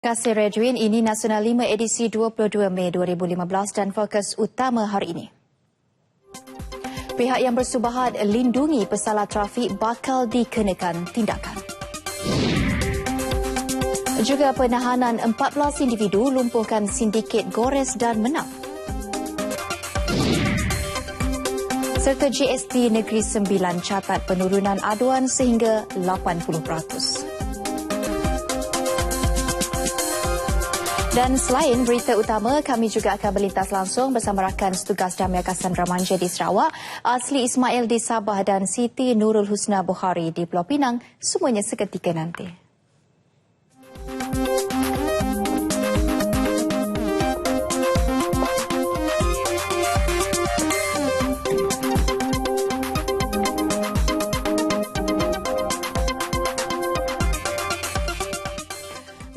Terima kasih Redwin, ini Nasional 5 edisi 22 Mei 2015 dan fokus utama hari ini. Pihak yang bersubahat lindungi pesalah trafik bakal dikenakan tindakan. Juga penahanan 14 individu lumpuhkan sindiket gores dan menang. Serta GST Negeri Sembilan catat penurunan aduan sehingga 80%. Dan selain berita utama, kami juga akan berlintas langsung bersama rakan setugas Damai Cassandra Manja di Sarawak, Asli Ismail di Sabah dan Siti Nurul Husna Bukhari di Pulau Pinang, semuanya seketika nanti.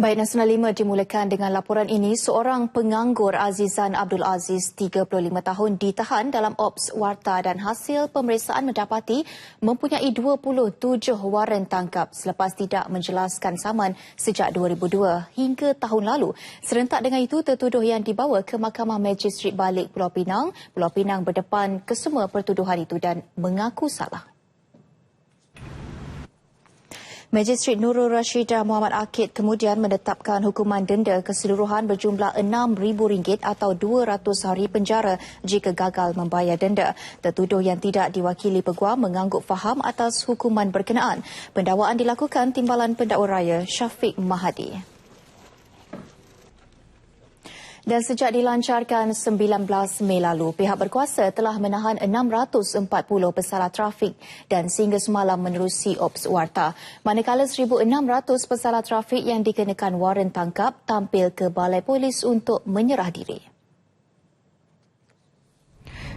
Baik, Nasional 5 dimulakan dengan laporan ini. Seorang penganggur Azizan Abdul Aziz, 35 tahun, ditahan dalam Ops Warta dan hasil pemeriksaan mendapati mempunyai 27 waran tangkap selepas tidak menjelaskan saman sejak 2002 hingga tahun lalu. Serentak dengan itu, tertuduh yang dibawa ke Mahkamah Magistrat Balik Pulau Pinang berdepan kesemua pertuduhan itu dan mengaku salah. Magistrat Nurul Rashidah Muhammad Akid kemudian menetapkan hukuman denda keseluruhan berjumlah RM6,000 atau 200 hari penjara jika gagal membayar denda. Tertuduh yang tidak diwakili peguam mengangguk faham atas hukuman berkenaan. Pendakwaan dilakukan Timbalan Pendakwa Raya Syafiq Mahadi. Dan sejak dilancarkan 19 Mei lalu, pihak berkuasa telah menahan 640 pesalah trafik dan sehingga semalam menerusi Ops Warta. Manakala 1,600 pesalah trafik yang dikenakan waran tangkap tampil ke Balai Polis untuk menyerah diri.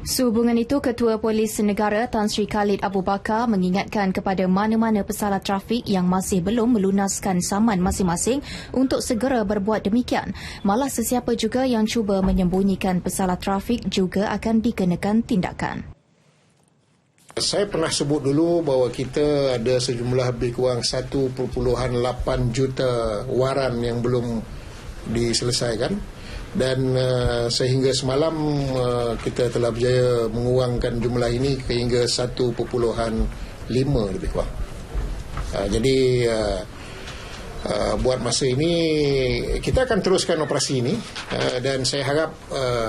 Sehubungan itu, Ketua Polis Negara Tan Sri Khalid Abu Bakar mengingatkan kepada mana-mana pesalah trafik yang masih belum melunaskan saman masing-masing untuk segera berbuat demikian. Malah sesiapa juga yang cuba menyembunyikan pesalah trafik juga akan dikenakan tindakan. Saya pernah sebut dulu bahawa kita ada sejumlah lebih kurang 1.8 juta waran yang belum diselesaikan. Dan sehingga semalam kita telah berjaya mengurangkan jumlah ini hingga 1.5 lebih kurang. Jadi buat masa ini kita akan teruskan operasi ini dan saya harap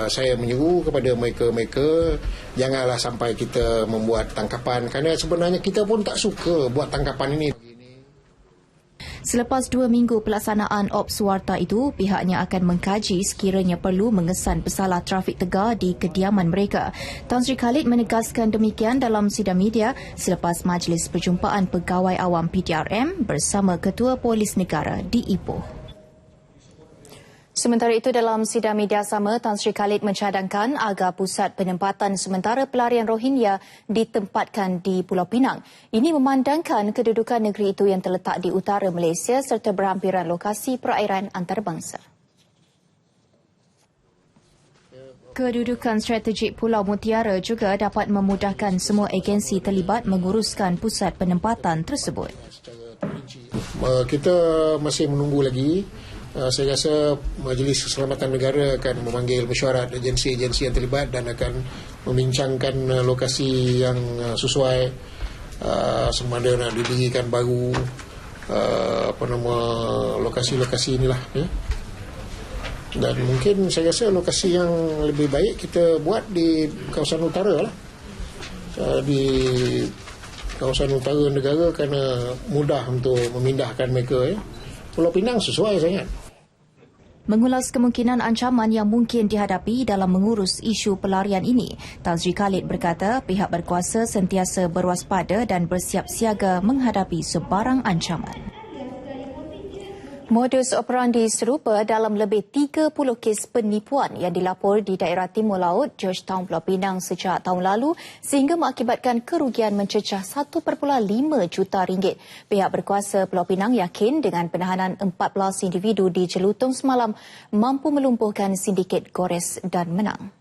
saya menyeru kepada mereka janganlah sampai kita membuat tangkapan kerana sebenarnya kita pun tak suka buat tangkapan ini. Selepas 2 minggu pelaksanaan Ops Warta itu, pihaknya akan mengkaji sekiranya perlu mengesan pesalah trafik tegar di kediaman mereka. Tan Sri Khalid menegaskan demikian dalam sidang media selepas Majlis Perjumpaan Pegawai Awam PTRM bersama Ketua Polis Negara di Ipoh. Sementara itu, dalam sidang media sama, Tan Sri Khalid mencadangkan agar pusat penempatan sementara pelarian Rohingya ditempatkan di Pulau Pinang. Ini memandangkan kedudukan negeri itu yang terletak di utara Malaysia serta berhampiran lokasi perairan antarabangsa. Kedudukan strategik Pulau Mutiara juga dapat memudahkan semua agensi terlibat menguruskan pusat penempatan tersebut. Kita masih menunggu lagi. Saya rasa Majlis Keselamatan Negara akan memanggil mesyuarat agensi-agensi yang terlibat dan akan membincangkan lokasi yang sesuai, sama ada nak didirikan baru lokasi-lokasi inilah ya. Dan mungkin saya rasa lokasi yang lebih baik kita buat di kawasan utara lah. Di kawasan utara negara kerana mudah untuk memindahkan mereka ya. Pulau Pinang sesuai sangat. Mengulas kemungkinan ancaman yang mungkin dihadapi dalam mengurus isu pelarian ini, Tan Sri Khalid berkata pihak berkuasa sentiasa berwaspada dan bersiap siaga menghadapi sebarang ancaman. Modus operandi serupa dalam lebih 30 kes penipuan yang dilapor di daerah Timur Laut, Georgetown, Pulau Pinang sejak tahun lalu sehingga mengakibatkan kerugian mencecah 1.5 juta ringgit. Pihak berkuasa Pulau Pinang yakin dengan penahanan 14 individu di Jelutong semalam mampu melumpuhkan sindiket gores dan menang.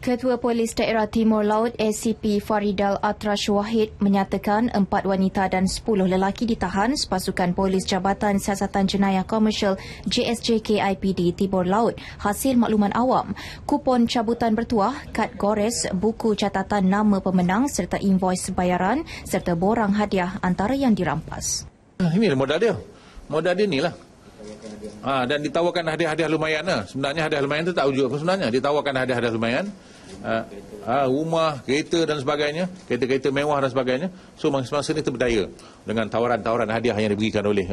Ketua Polis Daerah Timur Laut ACP Faridal Atrash Wahid menyatakan 4 wanita dan 10 lelaki ditahan sepasukan Polis Jabatan Siasatan Jenayah Komersial JSJK IPD Timur Laut hasil makluman awam, kupon cabutan bertuah, kad gores, buku catatan nama pemenang serta invoice bayaran serta borang hadiah antara yang dirampas. Ini modal dia. Modal dia ni lah. Dan ditawarkan hadiah-hadiah lumayan lah. Sebenarnya hadiah lumayan tu tak wujud apa sebenarnya. Ditawarkan hadiah-hadiah lumayan. Rumah, kereta dan sebagainya. Kereta-kereta mewah dan sebagainya. So masa-masa ni terberdaya dengan tawaran-tawaran hadiah yang diberikan oleh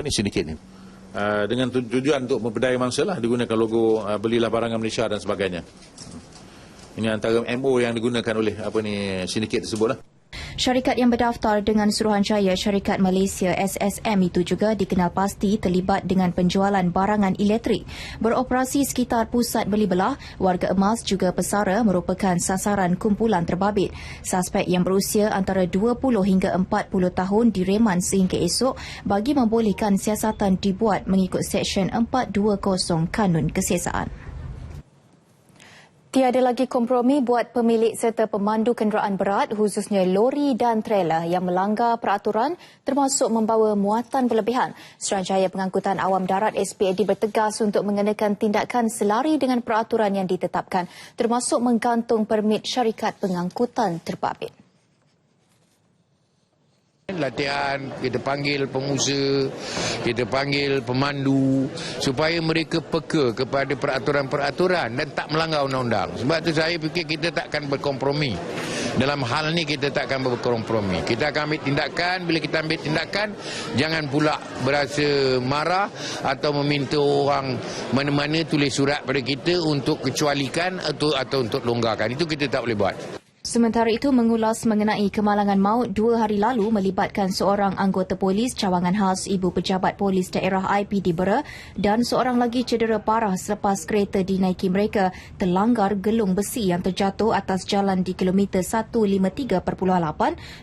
sindiket ni. Dengan tujuan untuk memperdaya mangsa lah. Digunakan logo belilah barangan Malaysia dan sebagainya. Ini antara MO yang digunakan oleh sindiket tersebut lah. Syarikat yang berdaftar dengan Suruhanjaya Syarikat Malaysia SSM itu juga dikenal pasti terlibat dengan penjualan barangan elektrik. Beroperasi sekitar pusat beli belah, warga emas juga pesara merupakan sasaran kumpulan terbabit. Suspek yang berusia antara 20 hingga 40 tahun direman sehingga esok bagi membolehkan siasatan dibuat mengikut Seksyen 420 Kanun Kesiasaan. Tiada lagi kompromi buat pemilik serta pemandu kenderaan berat khususnya lori dan trailer yang melanggar peraturan termasuk membawa muatan berlebihan. Suruhanjaya Pengangkutan Awam Darat SPAD bertegas untuk mengenakan tindakan selari dengan peraturan yang ditetapkan termasuk menggantung permit syarikat pengangkutan terbabit. Latihan, kita panggil pengusaha, kita panggil pemandu supaya mereka peka kepada peraturan-peraturan dan tak melanggar undang-undang. Sebab tu saya fikir kita takkan berkompromi. Dalam hal ni kita takkan berkompromi. Kita akan ambil tindakan, bila kita ambil tindakan jangan pula berasa marah atau meminta orang mana-mana tulis surat pada kita untuk kecualikan atau untuk longgarkan. Itu kita tak boleh buat. Sementara itu, mengulas mengenai kemalangan maut 2 hari lalu melibatkan seorang anggota polis cawangan khas Ibu Pejabat Polis Daerah IPD Bera dan seorang lagi cedera parah selepas kereta dinaiki mereka terlanggar gelung besi yang terjatuh atas jalan di kilometer 153.8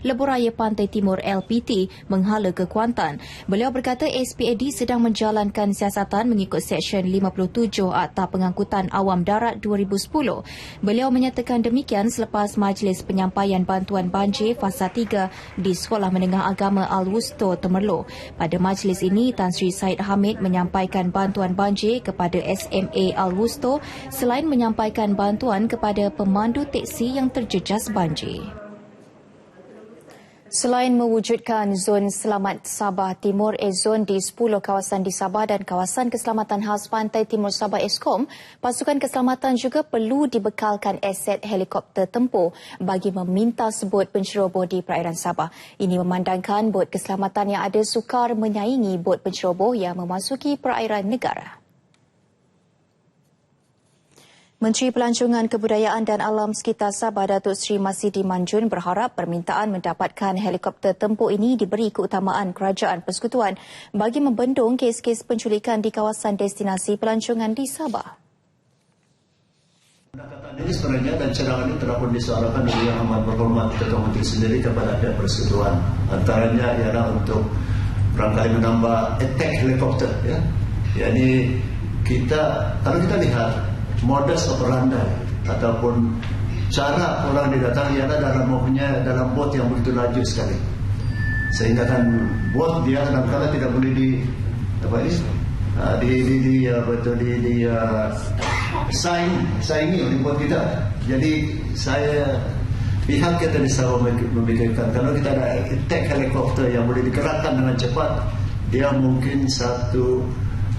Lebuhraya Pantai Timur LPT menghala ke Kuantan. Beliau berkata SPAD sedang menjalankan siasatan mengikut Seksyen 57 Akta Pengangkutan Awam Darat 2010. Beliau menyatakan demikian selepas Majlis Penyampaian Bantuan Banjir Fasa 3 di Sekolah Menengah Agama Al-Wusto Temerloh. Pada majlis ini, Tan Sri Said Hamid menyampaikan bantuan banjir kepada SMA Al-Wusto selain menyampaikan bantuan kepada pemandu teksi yang terjejas banjir. Selain mewujudkan zon selamat Sabah Timur zon di 10 kawasan di Sabah dan kawasan keselamatan khas Pantai Timur Sabah Eskom, pasukan keselamatan juga perlu dibekalkan aset helikopter tempur bagi memintas bot penceroboh di perairan Sabah. Ini memandangkan bot keselamatan yang ada sukar menyaingi bot penceroboh yang memasuki perairan negara. Menteri Pelancongan Kebudayaan dan Alam Sekitar Sabah Datuk Seri Masidi Manjun berharap permintaan mendapatkan helikopter tempur ini diberi keutamaan Kerajaan Persekutuan bagi membendung kes-kes penculikan di kawasan destinasi pelancongan di Sabah. Pendekatan ini sebenarnya dan cadangan ini telah pun disuarakan oleh Yang Amat Berhormat Ketua Menteri sendiri kepada pihak Persekutuan. Antaranya ialah untuk barangkali menambah attack helikopter. Jadi kalau kita lihat modus operandi ataupun cara orang didatangi ialah dalam bot yang begitu laju sekali, sehingga kan bot dia kadang-kadang tidak boleh saingi oleh bot kita. Jadi pihak kita di Sabah memikirkan kalau kita ada attack helikopter yang boleh digerakkan dengan cepat, dia mungkin satu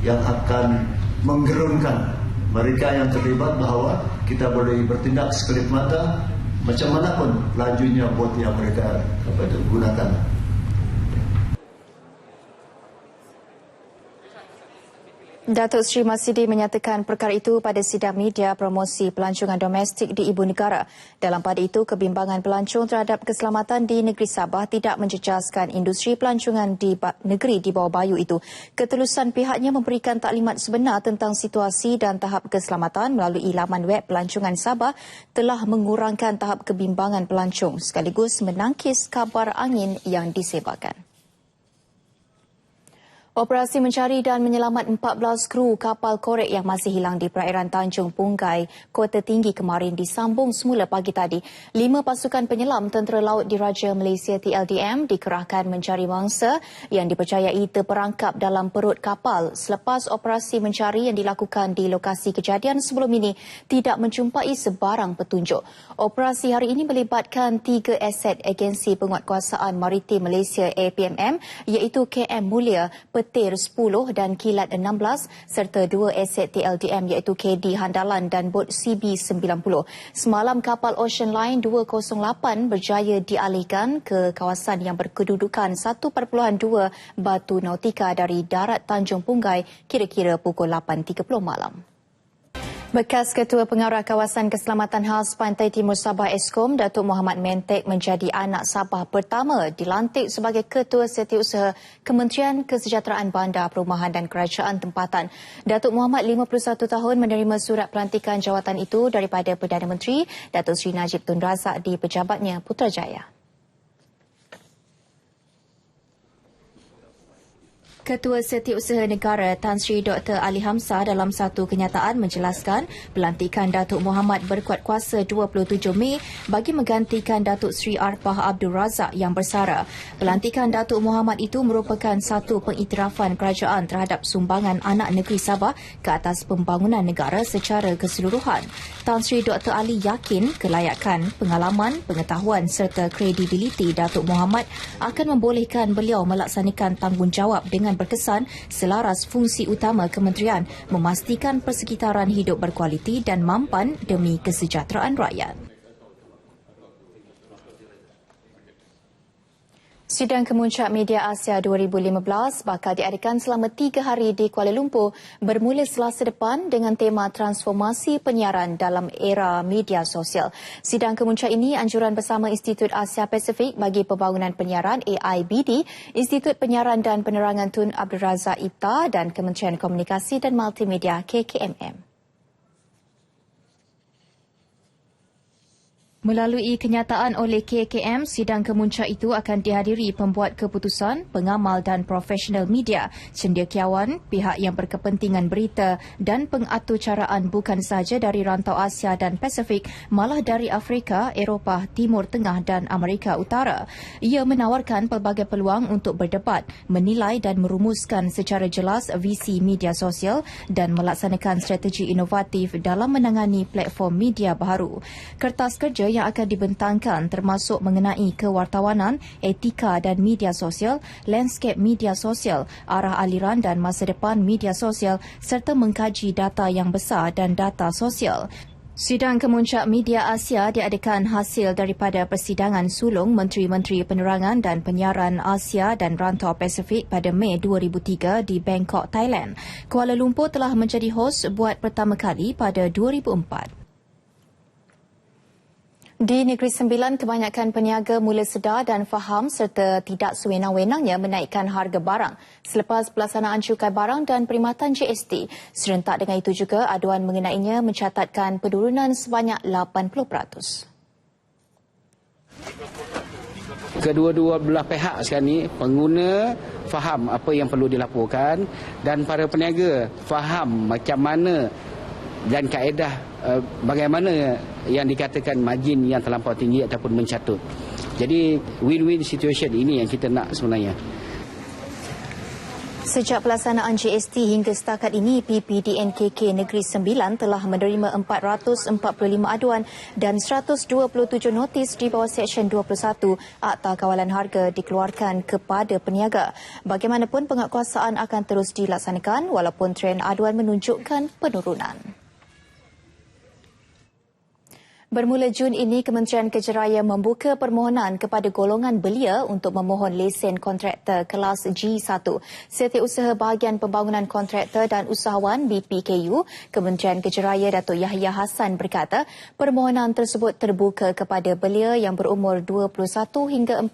yang akan menggerunkan mereka yang terlibat bahawa kita boleh bertindak sekelip mata macam mana pun lajunya bot yang mereka gunakan. Datuk Seri Masidi menyatakan perkara itu pada sidang media promosi pelancongan domestik di Ibu Negara. Dalam pada itu, kebimbangan pelancong terhadap keselamatan di negeri Sabah tidak menjejaskan industri pelancongan di negeri di bawah bayu itu. Ketelusan pihaknya memberikan taklimat sebenar tentang situasi dan tahap keselamatan melalui laman web pelancongan Sabah telah mengurangkan tahap kebimbangan pelancong sekaligus menangkis kabar angin yang disebarkan. Operasi mencari dan menyelamat 14 kru kapal korek yang masih hilang di perairan Tanjung Punggai, Kota Tinggi kemarin disambung semula pagi tadi. 5 pasukan penyelam Tentera Laut Diraja Malaysia TLDM dikerahkan mencari mangsa yang dipercayai terperangkap dalam perut kapal selepas operasi mencari yang dilakukan di lokasi kejadian sebelum ini tidak menjumpai sebarang petunjuk. Operasi hari ini melibatkan 3 aset Agensi Penguatkuasaan Maritim Malaysia APMM iaitu KM Mulia, Petir 10 dan Kilat 16 serta 2 aset TLDM iaitu KD Handalan dan bot CB90. Semalam kapal Ocean Line 208 berjaya dialihkan ke kawasan yang berkedudukan 1.2 batu nautika dari darat Tanjung Punggai kira-kira pukul 8.30 malam. Bekas Ketua Pengarah Kawasan Keselamatan Khas Pantai Timur Sabah Eskom, Datuk Muhammad Mentek menjadi anak Sabah pertama dilantik sebagai Ketua Setiausaha Kementerian Kesejahteraan Bandar, Perumahan dan Kerajaan Tempatan. Datuk Muhammad 51 tahun menerima surat pelantikan jawatan itu daripada Perdana Menteri Datuk Seri Najib Tun Razak di pejabatnya Putrajaya. Ketua Setiausaha Negara Tan Sri Dr. Ali Hamzah dalam satu kenyataan menjelaskan pelantikan Datuk Muhammad berkuat kuasa 27 Mei bagi menggantikan Datuk Sri Arfah Abdul Razak yang bersara. Pelantikan Datuk Muhammad itu merupakan satu pengiktirafan kerajaan terhadap sumbangan anak negeri Sabah ke atas pembangunan negara secara keseluruhan. Tan Sri Dr. Ali yakin kelayakan, pengalaman, pengetahuan serta kredibiliti Datuk Muhammad akan membolehkan beliau melaksanakan tanggungjawab dengan berkesan selaras fungsi utama kementerian, memastikan persekitaran hidup berkualiti dan mampan demi kesejahteraan rakyat. Sidang Kemuncak Media Asia 2015 bakal diadakan selama 3 hari di Kuala Lumpur bermula Selasa depan dengan tema transformasi penyiaran dalam era media sosial. Sidang Kemuncak ini anjuran bersama Institut Asia Pasifik bagi Pembangunan Penyiaran AIBD, Institut Penyiaran dan Penerangan Tun Abdul Razak IPTA dan Kementerian Komunikasi dan Multimedia KKMM. Melalui kenyataan oleh KKM, sidang kemuncak itu akan dihadiri pembuat keputusan, pengamal dan profesional media, cendekiawan, pihak yang berkepentingan berita dan pengaturcaraan bukan sahaja dari rantau Asia dan Pasifik, malah dari Afrika, Eropah, Timur Tengah dan Amerika Utara. Ia menawarkan pelbagai peluang untuk berdebat, menilai dan merumuskan secara jelas visi media sosial dan melaksanakan strategi inovatif dalam menangani platform media baru. Kertas kerja yang akan dibentangkan termasuk mengenai kewartawanan, etika dan media sosial, landscape media sosial, arah aliran dan masa depan media sosial serta mengkaji data yang besar dan data sosial. Sidang Kemuncak Media Asia diadakan hasil daripada persidangan sulung Menteri-Menteri Penerangan dan Penyiaran Asia dan Rantau Pasifik pada Mei 2003 di Bangkok, Thailand. Kuala Lumpur telah menjadi hos buat pertama kali pada 2004. Di Negeri Sembilan, kebanyakan peniaga mula sedar dan faham serta tidak sewenang-wenangnya menaikkan harga barang selepas pelaksanaan cukai barang dan perkhidmatan GST. Serentak dengan itu juga, aduan mengenainya mencatatkan penurunan sebanyak 80%. Kedua-dua belah pihak sekarang ni, pengguna faham apa yang perlu dilaporkan dan para peniaga faham macam mana dan kaedah bagaimana yang dikatakan margin yang terlampau tinggi ataupun mencatut. Jadi win-win situation ini yang kita nak sebenarnya. Sejak pelaksanaan GST hingga setakat ini, PPDNKK Negeri Sembilan telah menerima 445 aduan dan 127 notis di bawah Seksyen 21 Akta Kawalan Harga dikeluarkan kepada peniaga. Bagaimanapun, penguatkuasaan akan terus dilaksanakan walaupun trend aduan menunjukkan penurunan. Bermula Jun ini, Kementerian Kejaraya membuka permohonan kepada golongan belia untuk memohon lesen kontraktor kelas G1. Setiausaha Bahagian Pembangunan Kontraktor dan Usahawan BPKU, Kementerian Kejaraya Datuk Yahya Hassan berkata, permohonan tersebut terbuka kepada belia yang berumur 21 hingga 40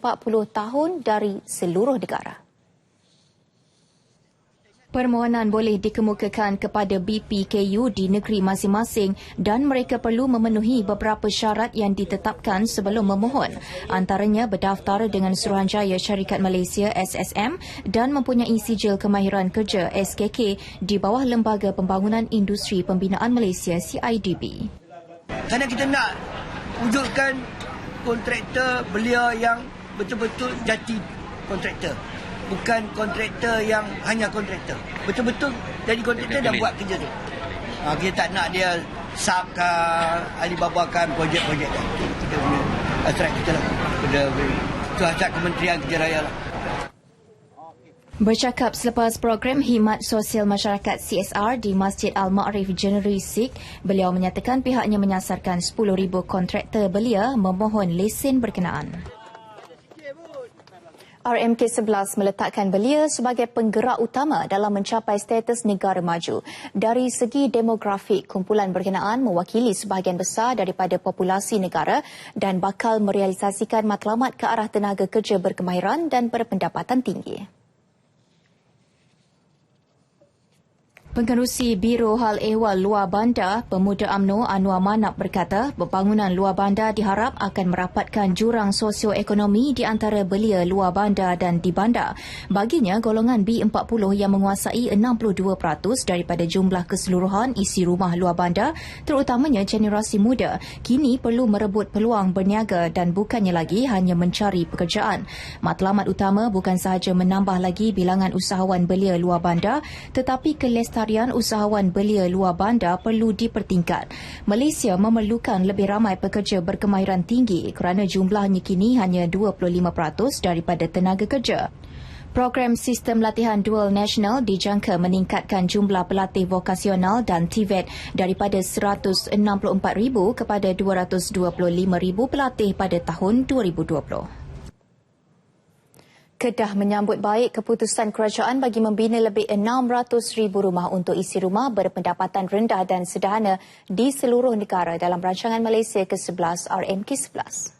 tahun dari seluruh negara. Permohonan boleh dikemukakan kepada BPKU di negeri masing-masing dan mereka perlu memenuhi beberapa syarat yang ditetapkan sebelum memohon. Antaranya berdaftar dengan Suruhanjaya Syarikat Malaysia SSM dan mempunyai sijil kemahiran kerja SKK di bawah Lembaga Pembangunan Industri Pembinaan Malaysia CIDB. Kerana kita nak wujudkan kontraktor belia yang betul-betul jati kontraktor. Bukan kontraktor yang hanya kontraktor. Betul-betul jadi kontraktor dan buat kerja tu. Kita tak nak dia subkan, Alibabakan projek-projek dah. Kita punya hasrat kita lah. Itu hasrat Kementerian Kerja Raya lah. Bercakap selepas program Khidmat Sosial Masyarakat CSR di Masjid Al-Ma'arif January Sikh, beliau menyatakan pihaknya menyasarkan 10,000 kontraktor belia memohon lesen berkenaan. RMK11 meletakkan belia sebagai penggerak utama dalam mencapai status negara maju. Dari segi demografik, kumpulan berkenaan mewakili sebahagian besar daripada populasi negara dan bakal merealisasikan matlamat ke arah tenaga kerja berkemahiran dan berpendapatan tinggi. Pengerusi Biro Hal Ehwal Luar Bandar, Pemuda UMNO Anwar Manap berkata, pembangunan luar bandar diharap akan merapatkan jurang sosioekonomi di antara belia luar bandar dan di bandar. Baginya, golongan B40 yang menguasai 62% daripada jumlah keseluruhan isi rumah luar bandar, terutamanya generasi muda, kini perlu merebut peluang berniaga dan bukannya lagi hanya mencari pekerjaan. Matlamat utama bukan sahaja menambah lagi bilangan usahawan belia luar bandar, tetapi kelestarian usahawan belia luar bandar perlu dipertingkat. Malaysia memerlukan lebih ramai pekerja berkemahiran tinggi kerana jumlahnya kini hanya 25% daripada tenaga kerja. Program Sistem Latihan Dual Nasional dijangka meningkatkan jumlah pelatih vokasional dan TVET daripada 164,000 kepada 225,000 pelatih pada tahun 2020. Kedah menyambut baik keputusan kerajaan bagi membina lebih 600,000 rumah untuk isi rumah berpendapatan rendah dan sederhana di seluruh negara dalam rancangan Malaysia ke-11 RMK11.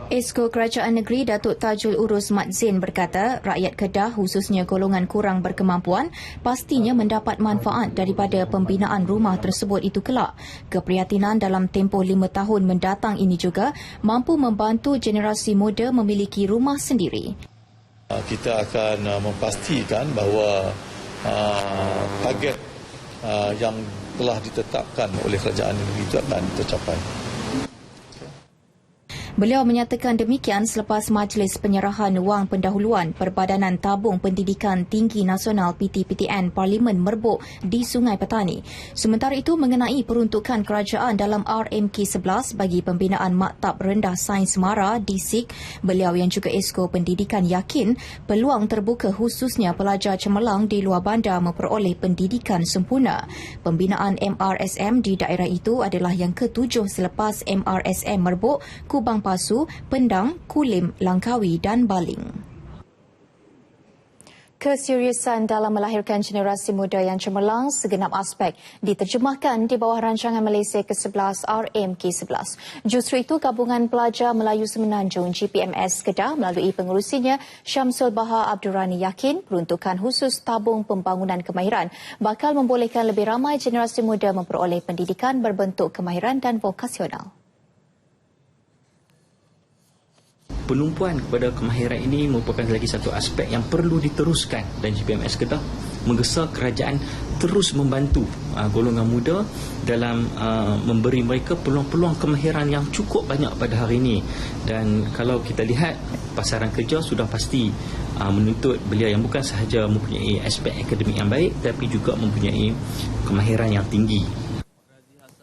Esko Kerajaan Negeri Datuk Tajul Urus Mat Zain berkata, rakyat Kedah khususnya golongan kurang berkemampuan pastinya mendapat manfaat daripada pembinaan rumah tersebut itu kelak. Keprihatinan dalam tempoh 5 tahun mendatang ini juga mampu membantu generasi muda memiliki rumah sendiri. Kita akan memastikan bahawa target yang telah ditetapkan oleh kerajaan negeri itu akan tercapai. Beliau menyatakan demikian selepas Majlis Penyerahan Wang Pendahuluan Perbadanan Tabung Pendidikan Tinggi Nasional PTPTN Parlimen Merbuk di Sungai Petani. Sementara itu mengenai peruntukan kerajaan dalam RMK11 bagi pembinaan Maktab Rendah Sains Mara di SIK, beliau yang juga Esko Pendidikan yakin peluang terbuka khususnya pelajar cemerlang di luar bandar memperoleh pendidikan sempurna. Pembinaan MRSM di daerah itu adalah yang ke-7 selepas MRSM Merbuk, Kubang Pasu, Pendang, Kulim, Langkawi dan Baling. Keseriusan dalam melahirkan generasi muda yang cemerlang segenap aspek diterjemahkan di bawah rancangan Malaysia ke-11 RMK11. Justru itu, Gabungan Pelajar Melayu Semenanjung GPMS Kedah melalui pengurusinya Syamsul Bahar Abdul Rani yakin peruntukan khusus tabung pembangunan kemahiran bakal membolehkan lebih ramai generasi muda memperoleh pendidikan berbentuk kemahiran dan vokasional. Penumpuan kepada kemahiran ini merupakan lagi satu aspek yang perlu diteruskan dan GPMS Kedah menggesa kerajaan terus membantu golongan muda dalam memberi mereka peluang-peluang kemahiran yang cukup banyak pada hari ini. Dan kalau kita lihat pasaran kerja sudah pasti menuntut belia yang bukan sahaja mempunyai aspek akademik yang baik tapi juga mempunyai kemahiran yang tinggi.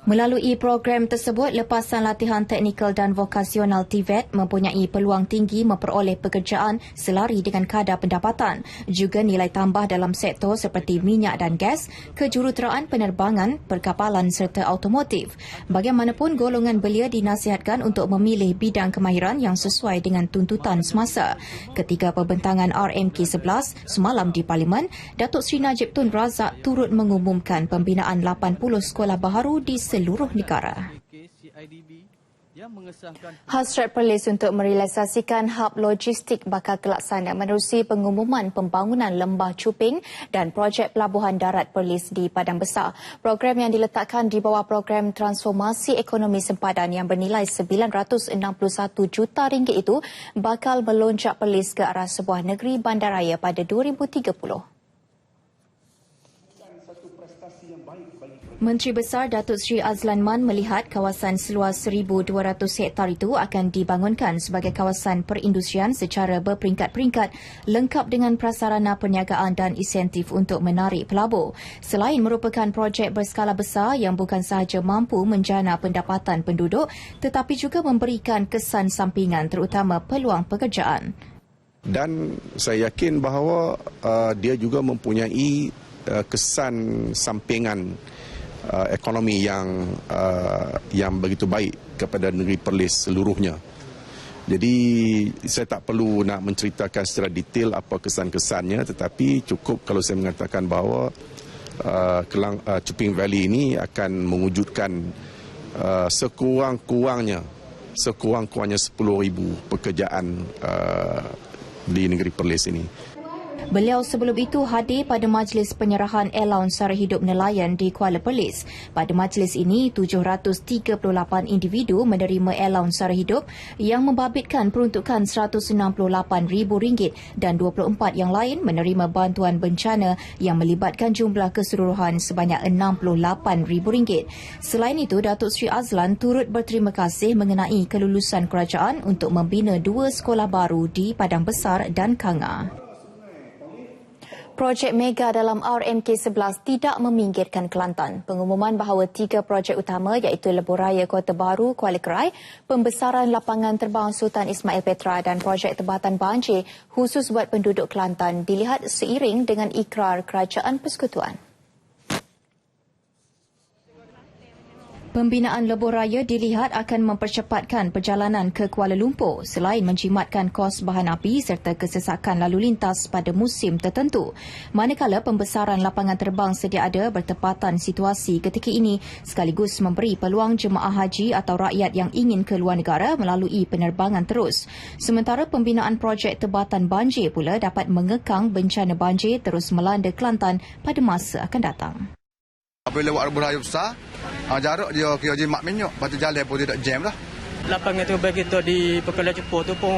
Melalui program tersebut, lepasan latihan teknikal dan vokasional TVET mempunyai peluang tinggi memperoleh pekerjaan selari dengan kadar pendapatan. Juga nilai tambah dalam sektor seperti minyak dan gas, kejuruteraan penerbangan, perkapalan serta automotif. Bagaimanapun, golongan belia dinasihatkan untuk memilih bidang kemahiran yang sesuai dengan tuntutan semasa. Ketika pembentangan RMK11 semalam di Parlimen, Datuk Seri Najib Tun Razak turut mengumumkan pembinaan 80 sekolah baharu di seluruh negara. Hasrat Perlis untuk merelaksasikan hub logistik bakal terlaksana menerusi pengumuman pembangunan Lembah Cuping dan projek Pelabuhan Darat Perlis di Padang Besar. Program yang diletakkan di bawah program transformasi ekonomi sempadan yang bernilai RM961 juta itu bakal melonjak Perlis ke arah sebuah negeri bandaraya pada 2030. Menteri Besar Datuk Seri Azlan Man melihat kawasan seluas 1,200 hektar itu akan dibangunkan sebagai kawasan perindustrian secara berperingkat-peringkat lengkap dengan prasarana perniagaan dan insentif untuk menarik pelabur. Selain merupakan projek berskala besar yang bukan sahaja mampu menjana pendapatan penduduk tetapi juga memberikan kesan sampingan terutama peluang pekerjaan. Dan saya yakin bahawa dia juga mempunyai kesan sampingan ekonomi yang begitu baik kepada negeri Perlis seluruhnya. Jadi saya tak perlu nak menceritakan secara detail apa kesan-kesannya, tetapi cukup kalau saya mengatakan bahawa Cuping Valley ini akan mewujudkan sekurang-kurangnya 10,000 pekerjaan di negeri Perlis ini. Beliau sebelum itu hadir pada majlis penyerahan allowance sara hidup nelayan di Kuala Perlis. Pada majlis ini, 738 individu menerima allowance sara hidup yang membabitkan peruntukan RM168,000 dan 24 yang lain menerima bantuan bencana yang melibatkan jumlah keseluruhan sebanyak RM68,000. Selain itu, Datuk Seri Azlan turut berterima kasih mengenai kelulusan kerajaan untuk membina 2 sekolah baru di Padang Besar dan Kanga. Projek mega dalam RMK11 tidak meminggirkan Kelantan. Pengumuman bahawa 3 projek utama iaitu Lebuhraya Kota Baru, Kuala Krai, pembesaran lapangan terbang Sultan Ismail Petra dan projek Tebatan Banjir khusus buat penduduk Kelantan dilihat seiring dengan ikrar Kerajaan Persekutuan. Pembinaan Lebuhraya dilihat akan mempercepatkan perjalanan ke Kuala Lumpur selain menjimatkan kos bahan api serta kesesakan lalu lintas pada musim tertentu. Manakala pembesaran lapangan terbang sedia ada bertepatan situasi ketika ini sekaligus memberi peluang jemaah haji atau rakyat yang ingin ke luar negara melalui penerbangan terus. Sementara pembinaan projek Tebatan Banjir pula dapat mengekang bencana banjir terus melanda Kelantan pada masa akan datang. Apabila buat Lebuhraya besar, jarak dia kira jimat minyak, lepas tu jalan pun tidak jam dah. Lapangan terbang kita di Pekala Cepuh tu pun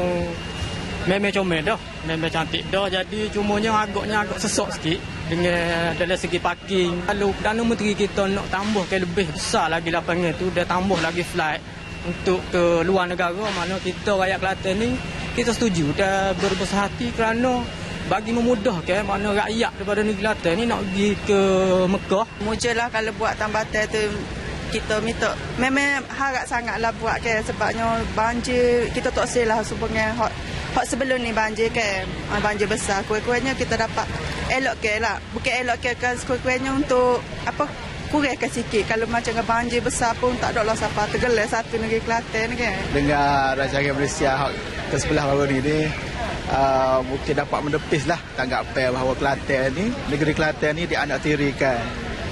memang comel dah, memang cantik dah. Jadi cumanya agak sesok sikit dengan dari segi parking. Kalau Perdana Menteri kita nak tambahkan lebih besar lagi lapangan tu, dia tambah lagi flight untuk ke luar negara, mana kita rakyat Kelantan ni kita setuju dan berbesar hati kerana bagi memudahkan mana rakyat daripada negeri Kelantan ni nak pergi ke Mekah. Mujalah kalau buat tambatan tu kita minta memang harap sangatlah buat kan, sebabnya banjir kita tak selah sebenarnya hak sebelum ni banjir kan, banjir besar kurang-kurangnya kita dapat elokkan lah, bukan elokkan kurang-kurangnya untuk apa kurangkan sikit. Kalau macam banjir besar pun tak ada lah siapa tergelar satu negeri Kelantan kan. Dengar Raja Malaysia ke sebelah baru ni mungkin dapat menepis lah tanggapan bahawa Kelantan ni, negeri Kelantan ni dianaktirikan.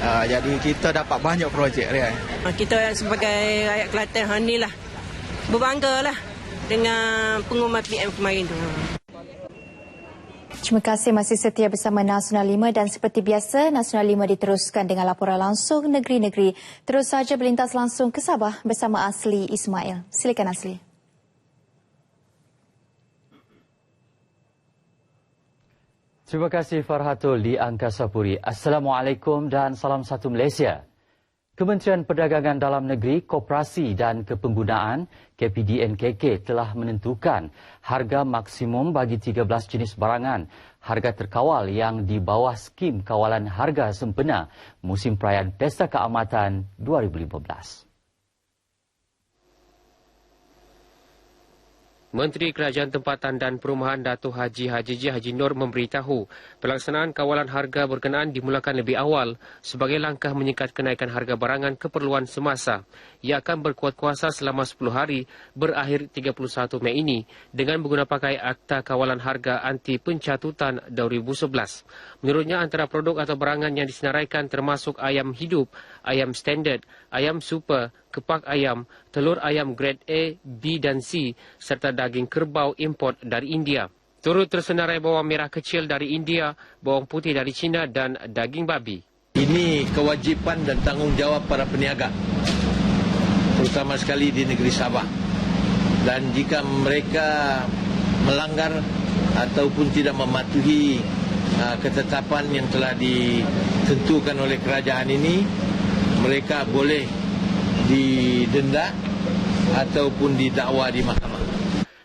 Jadi kita dapat banyak projek kan. Kita sebagai rakyat Kelantan ni lah berbangga lah dengan pengumuman PM kemarin tu. Terima kasih masih setia bersama Nasional 5 dan seperti biasa Nasional 5 diteruskan dengan laporan langsung negeri-negeri. Terus saja berlintas langsung ke Sabah bersama Asli Ismail. Silakan Asli. Terima kasih Farhatul di Angkasa Puri. Assalamualaikum dan salam satu Malaysia. Kementerian Perdagangan Dalam Negeri, Koperasi dan Kepenggunaan KPDNKK telah menentukan harga maksimum bagi 13 jenis barangan harga terkawal yang di bawah skim kawalan harga sempena musim perayaan Pesta Keamatan 2015. Menteri Kerajaan Tempatan dan Perumahan Datuk Haji Haji Nur memberitahu pelaksanaan kawalan harga berkenaan dimulakan lebih awal sebagai langkah menyekat kenaikan harga barangan keperluan semasa. Ia akan berkuat kuasa selama 10 hari berakhir 31 Mei ini dengan menggunakan pakai Akta Kawalan Harga Anti Pencatutan 2011. Menurutnya antara produk atau barangan yang disenaraikan termasuk ayam hidup, ayam standard, ayam super, kepak ayam, telur ayam grade A, B dan C serta daging kerbau import dari India. Turut tersenarai bawang merah kecil dari India, bawang putih dari China dan daging babi. Ini kewajipan dan tanggungjawab para peniaga, terutama sekali di negeri Sabah. Dan jika mereka melanggar ataupun tidak mematuhi ketetapan yang telah ditentukan oleh kerajaan ini, mereka boleh didenda ataupun didakwa di mahkamah.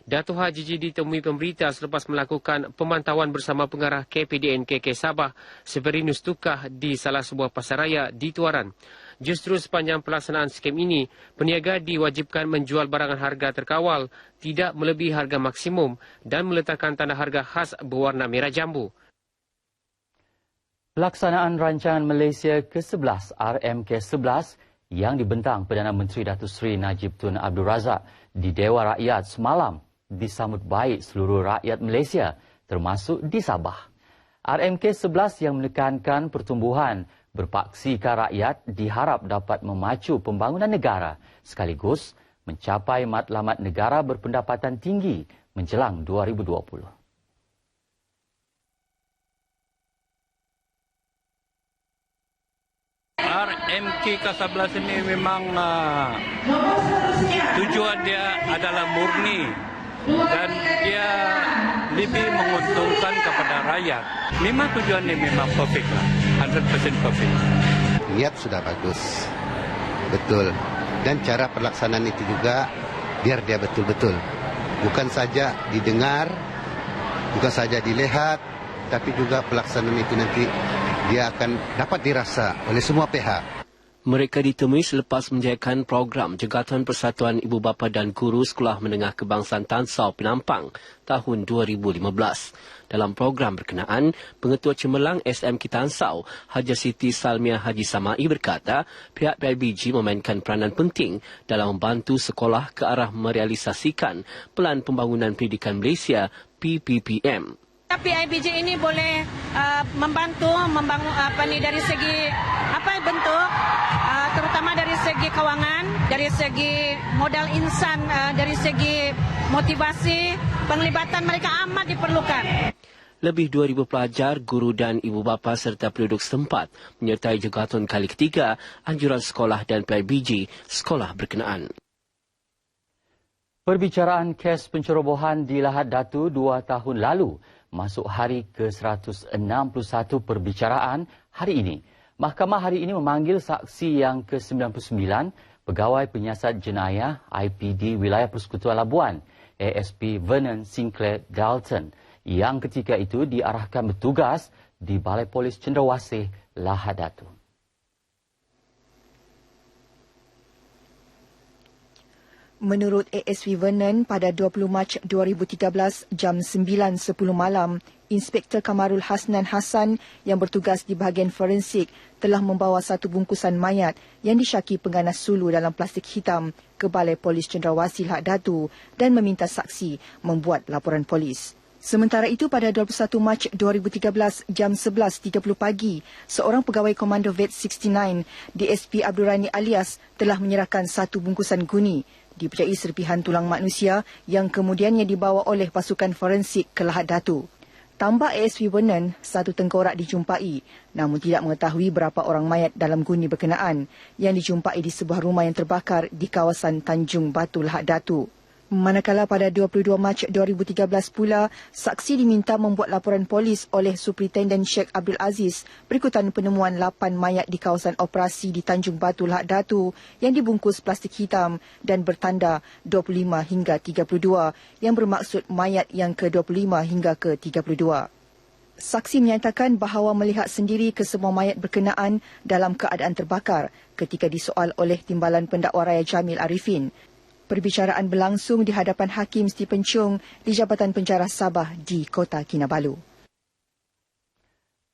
Datuk Haji Haji ditemui pemberita selepas melakukan pemantauan bersama pengarah KPDN KK Sabah Severinus Tukah di salah sebuah pasaraya di Tuaran. Justru sepanjang pelaksanaan skem ini, peniaga diwajibkan menjual barangan harga terkawal, tidak melebihi harga maksimum dan meletakkan tanda harga khas berwarna merah jambu. Pelaksanaan rancangan Malaysia ke-11 RMK-11 yang dibentang Perdana Menteri Datuk Seri Najib Tun Abdul Razak di Dewan Rakyat semalam disambut baik seluruh rakyat Malaysia, termasuk di Sabah. RMK-11 yang menekankan pertumbuhan berpaksikan rakyat diharap dapat memacu pembangunan negara sekaligus mencapai matlamat negara berpendapatan tinggi menjelang 2020. RMK ke-11 ini memang tujuan dia adalah murni dan dia lebih menguntungkan kepada rakyat. Memang tujuannya memang perfect lah, 100% perfect. Niat sudah bagus, betul. Dan cara pelaksanaan itu juga biar dia betul-betul. Bukan saja didengar, bukan saja dilihat, tapi juga pelaksanaan itu nanti dia akan dapat dirasa oleh semua pihak. Mereka ditemui selepas menjayakan program Jegatan Persatuan Ibu Bapa dan Guru Sekolah Menengah Kebangsaan Tansau Penampang tahun 2015. Dalam program berkenaan, Pengetua Cemerlang SMK Tansau, Haji Siti Salmiah Haji Samai berkata, pihak PIBG memainkan peranan penting dalam membantu sekolah ke arah merealisasikan Pelan Pembangunan Pendidikan Malaysia PPPM. PIBG ini boleh membantu membangun dari segi bentuk, terutama dari segi kewangan, dari segi modal insan, dari segi motivasi, penglibatan mereka amat diperlukan. Lebih 2,000 pelajar, guru dan ibu bapa serta penduduk setempat menyertai jegatan kali ketiga anjuran sekolah dan PIBG sekolah berkenaan. Perbicaraan kes pencerobohan di Lahad Datu 2 tahun lalu masuk hari ke-161 perbicaraan hari ini. Mahkamah hari ini memanggil saksi yang ke-99, Pegawai Penyiasat Jenayah IPD Wilayah Persekutuan Labuan, ASP Vernon Sinclair Dalton, yang ketika itu diarahkan bertugas di Balai Polis Cendrawasih Lahad Datu. Menurut ASP Vernon, pada 20 Mac 2013 jam 9.10 malam, Inspektor Kamarul Hasnan Hassan yang bertugas di bahagian forensik telah membawa satu bungkusan mayat yang disyaki pengganas sulu dalam plastik hitam ke Balai Polis Cendrawasih Lahad Datu dan meminta saksi membuat laporan polis. Sementara itu, pada 21 Mac 2013 jam 11.30 pagi, seorang pegawai Komando Vet 69, DSP Abdul Rani alias, telah menyerahkan satu bungkusan guni dipercayai serpihan tulang manusia yang kemudiannya dibawa oleh pasukan forensik ke Lahad Datu. Tambah ASP Vernon, satu tengkorak dijumpai, namun tidak mengetahui berapa orang mayat dalam guni berkenaan yang dijumpai di sebuah rumah yang terbakar di kawasan Tanjung Batu Lahad Datu. Manakala pada 22 Mac 2013 pula, saksi diminta membuat laporan polis oleh Superintendent Sheikh Abdul Aziz berikutan penemuan 8 mayat di kawasan operasi di Tanjung Batu Lahad Datu yang dibungkus plastik hitam dan bertanda 25 hingga 32 yang bermaksud mayat yang ke-25 hingga ke-32. Saksi menyatakan bahawa melihat sendiri kesemua mayat berkenaan dalam keadaan terbakar ketika disoal oleh Timbalan Pendakwa Raya Jamil Arifin. Perbicaraan berlangsung di hadapan Hakim Stephen Chung di Jabatan Penjara Sabah di Kota Kinabalu.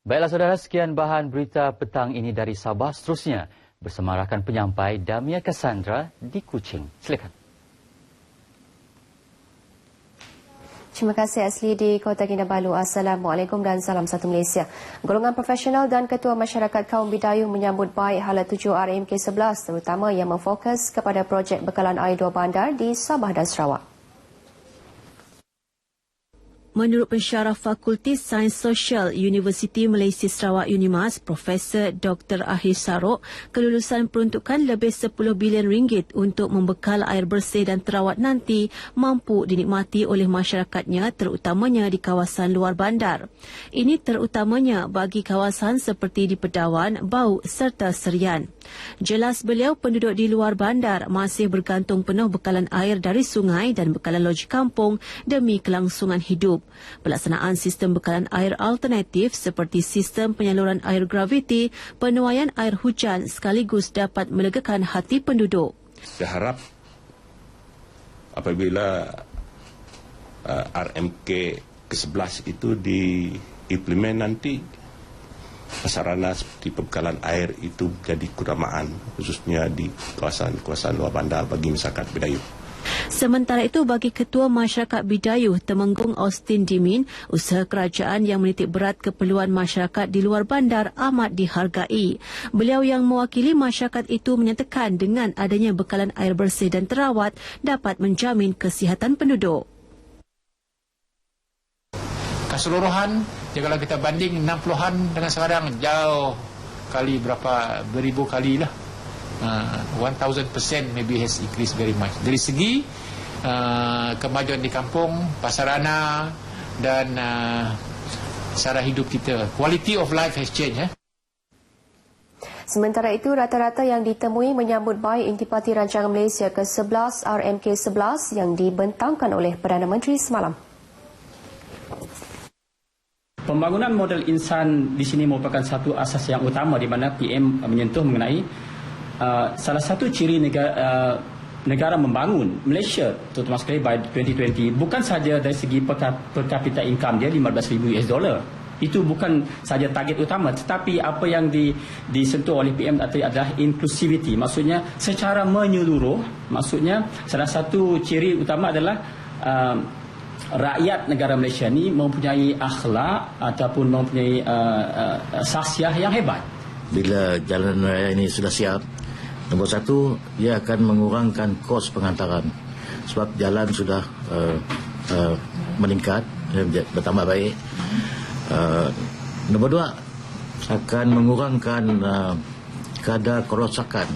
Baiklah saudara, sekian bahan berita petang ini dari Sabah. Seterusnya bersama rakan penyampai Damia Cassandra di Kuching. Silakan. Terima kasih Asli di Kota Kinabalu. Assalamualaikum dan salam satu Malaysia. Golongan profesional dan Ketua Masyarakat Kaum Bidayuh menyambut baik hala tuju RMK11 terutama yang memfokus kepada projek bekalan air dua bandar di Sabah dan Sarawak. Menurut pensyarah Fakulti Sains Sosial Universiti Malaysia Sarawak UNIMAS, Profesor Dr. Ahir Sarok, kelulusan peruntukan lebih 10 bilion ringgit untuk membekal air bersih dan terawat nanti mampu dinikmati oleh masyarakatnya terutamanya di kawasan luar bandar. Ini terutamanya bagi kawasan seperti di Pedawan, Bau serta Serian. Jelas beliau penduduk di luar bandar masih bergantung penuh bekalan air dari sungai dan bekalan loji kampung demi kelangsungan hidup. Pelaksanaan sistem bekalan air alternatif seperti sistem penyaluran air graviti, penuaian air hujan sekaligus dapat melegakan hati penduduk. Saya harap apabila RMK ke-11 itu diimplement nanti, sarana seperti pembekalan air itu jadi keutamaan khususnya di kawasan-kawasan luar bandar bagi masyarakat Bidayuh. Sementara itu, bagi Ketua Masyarakat Bidayuh Temenggung Austin Dimin, usaha kerajaan yang menitik berat keperluan masyarakat di luar bandar amat dihargai. Beliau yang mewakili masyarakat itu menyatakan dengan adanya bekalan air bersih dan terawat dapat menjamin kesihatan penduduk. Keseluruhan, kalau kita banding 60-an dengan sekarang, jauh kali berapa, beribu kali lah. 1000% maybe has increased very much. Dari segi kemajuan di kampung, pasarana dan cara hidup kita. Quality of life has changed. Sementara itu, rata-rata yang ditemui menyambut baik intipati rancangan Malaysia ke-11 RMK11 yang dibentangkan oleh Perdana Menteri semalam. Pembangunan model insan di sini merupakan satu asas yang utama di mana PM menyentuh mengenai salah satu ciri negara membangun Malaysia terutama sekali by 2020 bukan saja dari segi per capita income dia $15,000. Itu bukan saja target utama, tetapi apa yang disentuh oleh PM tadi adalah inclusivity. Maksudnya secara menyeluruh, maksudnya salah satu ciri utama adalah rakyat negara Malaysia ni mempunyai akhlak ataupun mempunyai sahsiah yang hebat. Bila jalan raya ini sudah siap, nombor satu, dia akan mengurangkan kos pengantaran sebab jalan sudah meningkat, bertambah baik. Nombor dua, akan mengurangkan kadar kerosakan.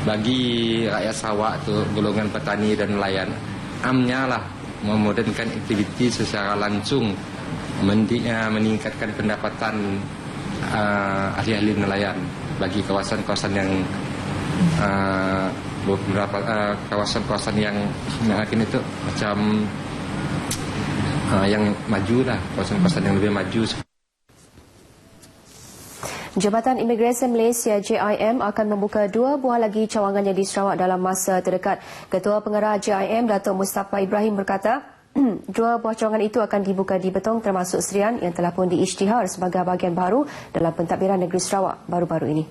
Bagi rakyat Sarawak tu, golongan petani dan nelayan, amnya lah memodernkan aktiviti secara langsung, meningkatkan pendapatan ahli-ahli nelayan bagi kawasan-kawasan yang beberapa kawasan-kawasan yang kini itu macam yang maju lah, kawasan-kawasan yang lebih maju. Jabatan Imigresen Malaysia JIM akan membuka 2 buah lagi cawangannya di Sarawak dalam masa terdekat. Ketua Pengarah JIM Datuk Mustafa Ibrahim berkata, 2 buah cawangan itu akan dibuka di Betong termasuk Serian yang telah pun diisytihar sebagai bahagian baru dalam pentadbiran negeri Sarawak baru-baru ini.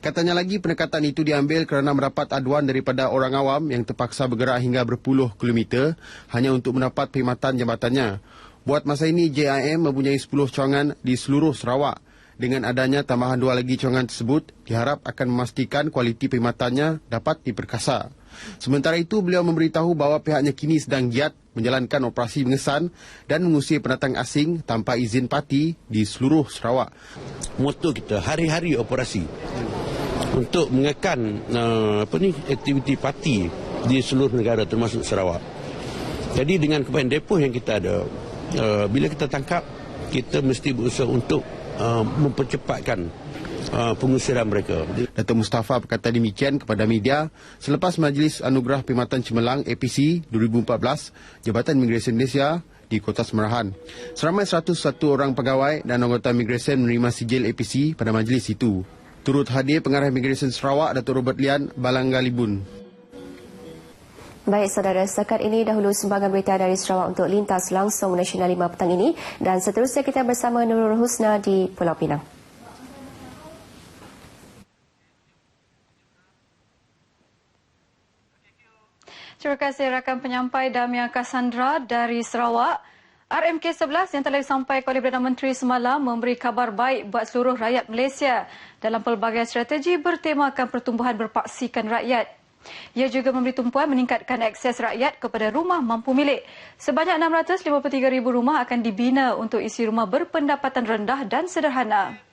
Katanya lagi pendekatan itu diambil kerana mendapat aduan daripada orang awam yang terpaksa bergerak hingga berpuluh kilometer hanya untuk mendapat perkhidmatan jabatannya. Buat masa ini, JIM mempunyai 10 cawangan di seluruh Sarawak. Dengan adanya tambahan 2 lagi cawangan tersebut, diharap akan memastikan kualiti perkhidmatannya dapat diperkasa. Sementara itu, beliau memberitahu bahawa pihaknya kini sedang giat menjalankan operasi mengesan dan mengusir pendatang asing tanpa izin parti di seluruh Sarawak. Moto kita hari-hari operasi untuk mengekan aktiviti parti di seluruh negara termasuk Sarawak. Jadi dengan kepada depoh yang kita ada, bila kita tangkap, kita mesti berusaha untuk mempercepatkan pengusiran mereka. Datuk Mustafa berkata demikian kepada media selepas Majlis Anugerah Perkhidmatan Cemerlang APC 2014 Jabatan Imigresen Malaysia di Kota Semerahan. Seramai 101 orang pegawai dan anggota imigresen menerima sijil APC pada majlis itu. Turut hadir Pengarah Imigresen Sarawak Datuk Robert Lian Balanggalibun. Baik saudara, setakat ini dahulu sumbangan berita dari Sarawak untuk Lintas Langsung Nasional 5 petang ini dan seterusnya kita bersama Nurul Husna di Pulau Pinang. Terima kasih rakan penyampai Damia Cassandra dari Sarawak. RMK 11 yang telah disampaikan oleh Perdana Menteri semalam memberi kabar baik buat seluruh rakyat Malaysia dalam pelbagai strategi bertemakan pertumbuhan berpaksikan rakyat. Ia juga memberi tumpuan meningkatkan akses rakyat kepada rumah mampu milik. Sebanyak 653,000 rumah akan dibina untuk isi rumah berpendapatan rendah dan sederhana.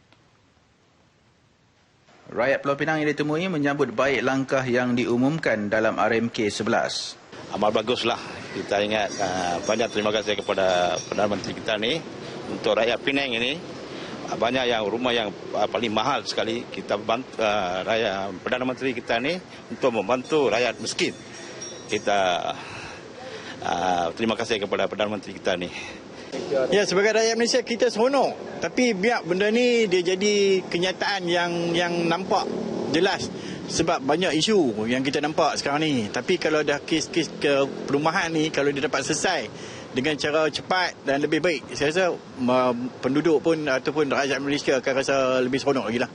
Rakyat Pulau Pinang yang ditemui menyambut baik langkah yang diumumkan dalam RMK 11. Amal baguslah. Kita ingat banyak terima kasih kepada Perdana Menteri kita ni untuk rakyat Penang ini. Banyak yang rumah yang paling mahal sekali kita bantu Perdana Menteri kita ni untuk membantu rakyat miskin. Kita terima kasih kepada Perdana Menteri kita ni. Ya, sebagai rakyat Malaysia kita seronok. Tapi biar benda ni dia jadi kenyataan yang nampak jelas. Sebab banyak isu yang kita nampak sekarang ni. Tapi kalau dah kes-kes ke perumahan ni, kalau dia dapat selesai dengan cara cepat dan lebih baik, saya rasa penduduk pun ataupun rakyat Malaysia akan rasa lebih seronok lagi lah.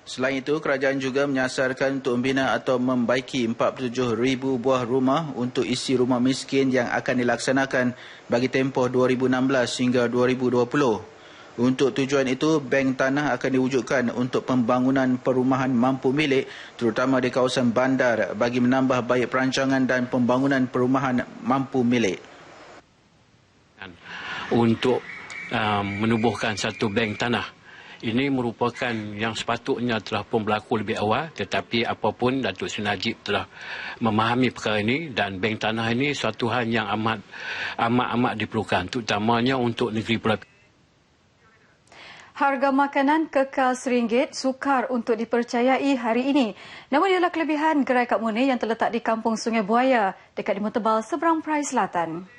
Selain itu, kerajaan juga menyasarkan untuk membina atau membaiki 47,000 buah rumah untuk isi rumah miskin yang akan dilaksanakan bagi tempoh 2016 hingga 2020. Untuk tujuan itu, bank tanah akan diwujudkan untuk pembangunan perumahan mampu milik terutama di kawasan bandar bagi menambah baik perancangan dan pembangunan perumahan mampu milik. Untuk menubuhkan satu bank tanah. Ini merupakan yang sepatutnya telah pun berlaku lebih awal, tetapi apapun Datuk Seri Najib telah memahami perkara ini dan bank tanah ini suatu hal yang amat diperlukan, terutamanya untuk negeri Pulau Pinang. Harga makanan kekal RM1 sukar untuk dipercayai hari ini. Namun ialah kelebihan gerai Kak Munir yang terletak di Kampung Sungai Buaya dekat Timur Tebal seberang Perai Selatan.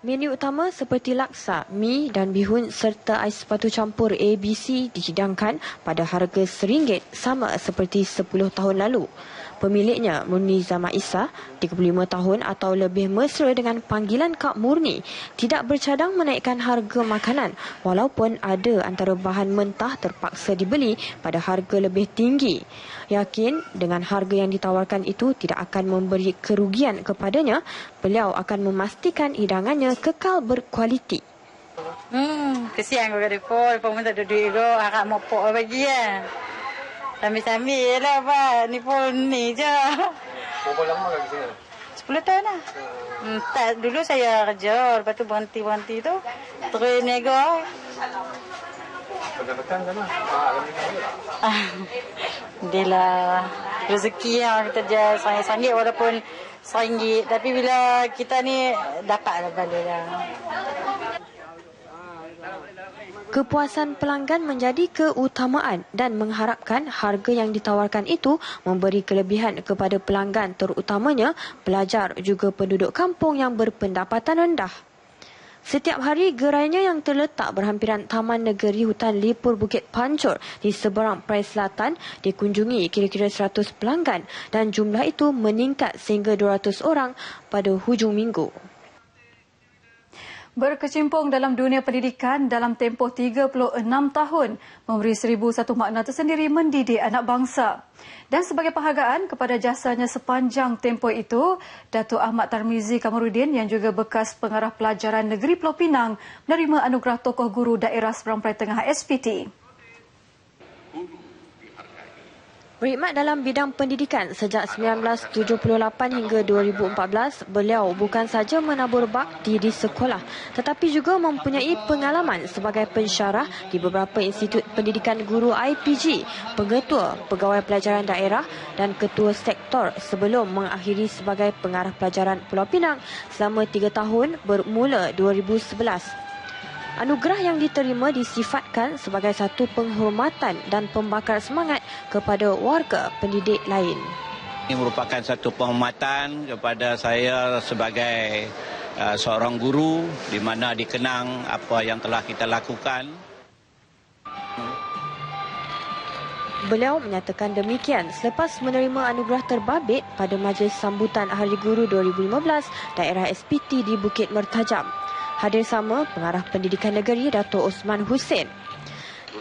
Menu utama seperti laksa, mi dan bihun serta ais batu campur ABC dihidangkan pada harga RM1 sama seperti 10 tahun lalu. Pemiliknya, Murni Zama Isa, 35 tahun atau lebih mesra dengan panggilan Kak Murni, tidak bercadang menaikkan harga makanan walaupun ada antara bahan mentah terpaksa dibeli pada harga lebih tinggi. Yakin dengan harga yang ditawarkan itu tidak akan memberi kerugian kepadanya, beliau akan memastikan hidangannya kekal berkualiti. Kesian kau kata Paul, Paul pun tak ada duit kau, harap mopok bagi kan. Sambil-sambil lah Pak, ni pun ni je. Berapa lama lagi sini? 10 tahun lah. Tak, dulu saya kerja, lepas tu berhenti-berhenti tu. Terus nego. Pekan-pekan kan lah? Alhamdulillah. Dia lah rezeki yang kita je RM1 walaupun RM1. Tapi bila kita ni dapat lah balik lah. Kepuasan pelanggan menjadi keutamaan dan mengharapkan harga yang ditawarkan itu memberi kelebihan kepada pelanggan terutamanya pelajar juga penduduk kampung yang berpendapatan rendah. Setiap hari gerainya yang terletak berhampiran Taman Negeri Hutan Lipur Bukit Pancur di seberang Perai Selatan dikunjungi kira-kira 100 pelanggan dan jumlah itu meningkat sehingga 200 orang pada hujung minggu. Berkecimpung dalam dunia pendidikan dalam tempoh 36 tahun, memberi 1,001 makna tersendiri mendidik anak bangsa. Dan sebagai penghargaan kepada jasanya sepanjang tempoh itu, Datuk Ahmad Tarmizi Kamarudin yang juga bekas pengarah pelajaran negeri Pulau Pinang menerima anugerah tokoh guru daerah Seberang Perai Tengah SPT. Berkhidmat dalam bidang pendidikan sejak 1978 hingga 2014, beliau bukan saja menabur bakti di sekolah tetapi juga mempunyai pengalaman sebagai pensyarah di beberapa institut pendidikan guru IPG, pengetua pegawai pelajaran daerah dan ketua sektor sebelum mengakhiri sebagai pengarah pelajaran Pulau Pinang selama 3 tahun bermula 2011. Anugerah yang diterima disifatkan sebagai satu penghormatan dan pembakar semangat kepada warga pendidik lain. Ini merupakan satu penghormatan kepada saya sebagai seorang guru di mana dikenang apa yang telah kita lakukan. Beliau menyatakan demikian selepas menerima anugerah terbabit pada Majlis Sambutan Hari Guru 2015 daerah SPT di Bukit Mertajam. Hadir sama pengarah pendidikan negeri Dato' Osman Hussein.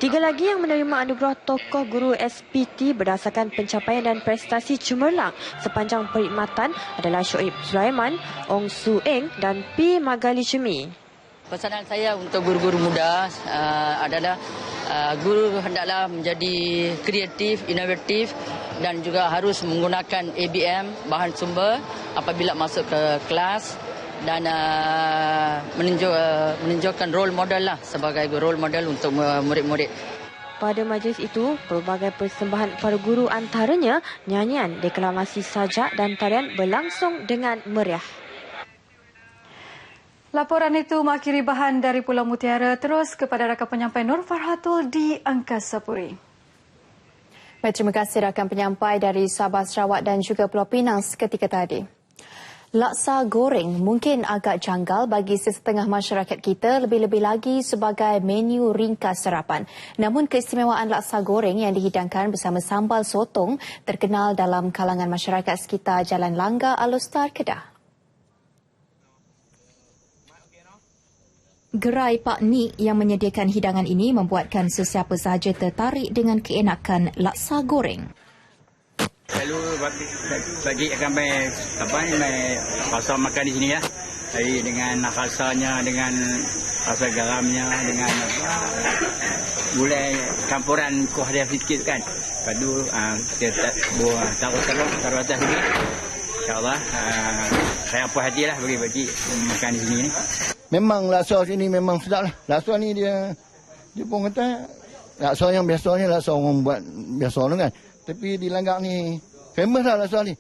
3 lagi yang menerima anugerah tokoh guru SPT berdasarkan pencapaian dan prestasi cemerlang sepanjang perkhidmatan adalah Shoaib Sulaiman, Ong Su Eng dan P. Magali Cemi. Pesanan saya untuk guru-guru muda adalah guru hendaklah menjadi kreatif, inovatif dan juga harus menggunakan ABM, bahan sumber apabila masuk ke kelas dan menunjukkan role model lah sebagai role model untuk murid-murid. Pada majlis itu, pelbagai persembahan para guru antaranya nyanyian, deklamasi sajak dan tarian berlangsung dengan meriah. Laporan itu mengakhiri bahan dari Pulau Mutiara. Terus kepada rakan penyampai Nur Farhatul di Angkasa Puri. Baik, terima kasih rakan penyampai dari Sabah, Sarawak dan juga Pulau Pinang seketika tadi. Laksa goreng mungkin agak janggal bagi sesetengah masyarakat kita, lebih-lebih lagi sebagai menu ringkas sarapan. Namun keistimewaan laksa goreng yang dihidangkan bersama sambal sotong terkenal dalam kalangan masyarakat sekitar Jalan Langgar Alostar, Kedah. Gerai Pak Nik yang menyediakan hidangan ini membuatkan sesiapa sahaja tertarik dengan keenakan laksa goreng. Selalu bagi kami rasa makan di sini ya. Jadi dengan rasanya, dengan rasa garamnya, dengan gulai campuran kuah dia sikit kan. Lepas tu kita taruh atas sini. InsyaAllah saya puas hati lah bagi makan di sini. Memang laksa sini memang sedap lah. Laksa ni dia pun kata laksa yang biasanya laksa orang buat biasa tu kan. Tapi di Langgar ni famous lah laksa ni.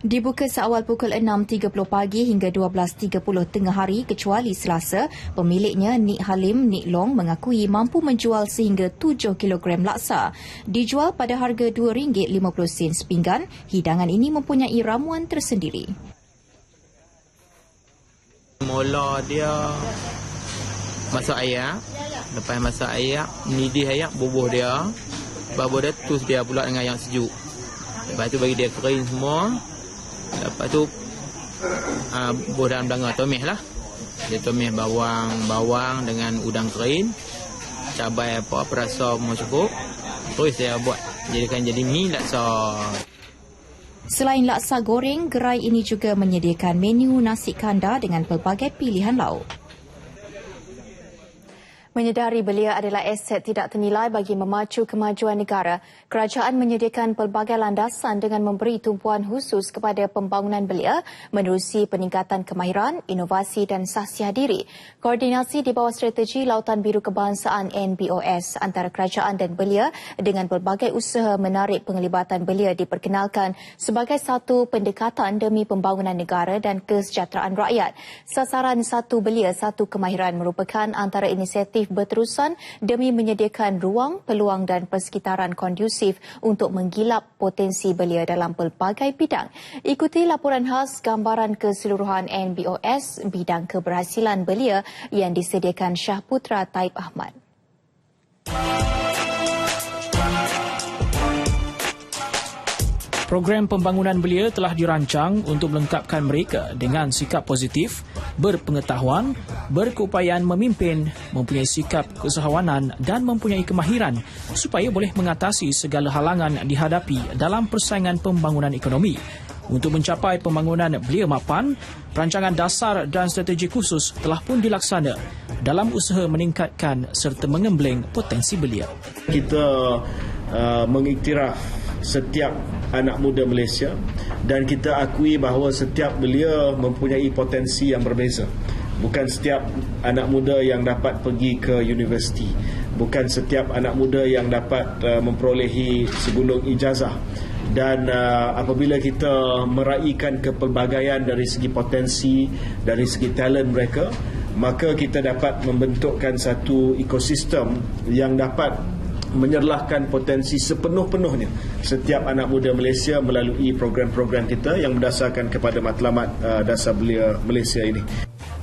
Dibuka seawal pukul 6.30 pagi hingga 12.30 tengah hari kecuali Selasa, pemiliknya Nik Halim Nik Long mengakui mampu menjual sehingga 7 kilogram laksa. Dijual pada harga RM2.50 sepinggan, hidangan ini mempunyai ramuan tersendiri. Mula dia masak air, lepas masak air, nidih air, bubuh dia. Baru dia tus dia pula dengan yang sejuk. Lepas tu bagi dia kering semua. Lepas tu bubuh dalam belanga tumis lah. Dia tumis bawang dengan udang kering. Cabai apa rasa mau cukup. Terus dia buat jadi mie laksa. Selain laksa goreng, gerai ini juga menyediakan menu nasi kandar dengan pelbagai pilihan lauk. Menyedari belia adalah aset tidak ternilai bagi memacu kemajuan negara, kerajaan menyediakan pelbagai landasan dengan memberi tumpuan khusus kepada pembangunan belia menerusi peningkatan kemahiran, inovasi dan sahsiah diri. Koordinasi di bawah Strategi Lautan Biru Kebangsaan NBOS antara kerajaan dan belia dengan pelbagai usaha menarik penglibatan belia diperkenalkan sebagai satu pendekatan demi pembangunan negara dan kesejahteraan rakyat. Sasaran Satu Belia Satu Kemahiran merupakan antara inisiatif berterusan demi menyediakan ruang, peluang dan persekitaran kondusif untuk menggilap potensi belia dalam pelbagai bidang. Ikuti laporan khas gambaran keseluruhan NBOS bidang keberhasilan belia yang disediakan Syah Putra Taib Ahmad. Program pembangunan belia telah dirancang untuk melengkapkan mereka dengan sikap positif, berpengetahuan, berkeupayaan memimpin, mempunyai sikap keusahawanan dan mempunyai kemahiran supaya boleh mengatasi segala halangan dihadapi dalam persaingan pembangunan ekonomi. Untuk mencapai pembangunan belia mapan, perancangan dasar dan strategi khusus telah pun dilaksana dalam usaha meningkatkan serta mengembleng potensi belia. Kita mengiktiraf setiap anak muda Malaysia dan kita akui bahawa setiap belia mempunyai potensi yang berbeza. Bukan setiap anak muda yang dapat pergi ke universiti. Bukan setiap anak muda yang dapat memperolehi segulung ijazah. Dan apabila kita meraihkan kepelbagaian dari segi potensi, dari segi talent mereka, maka kita dapat membentukkan satu ekosistem yang dapat menyerlahkan potensi sepenuh-penuhnya setiap anak muda Malaysia melalui program-program kita yang berdasarkan kepada matlamat dasar belia Malaysia ini.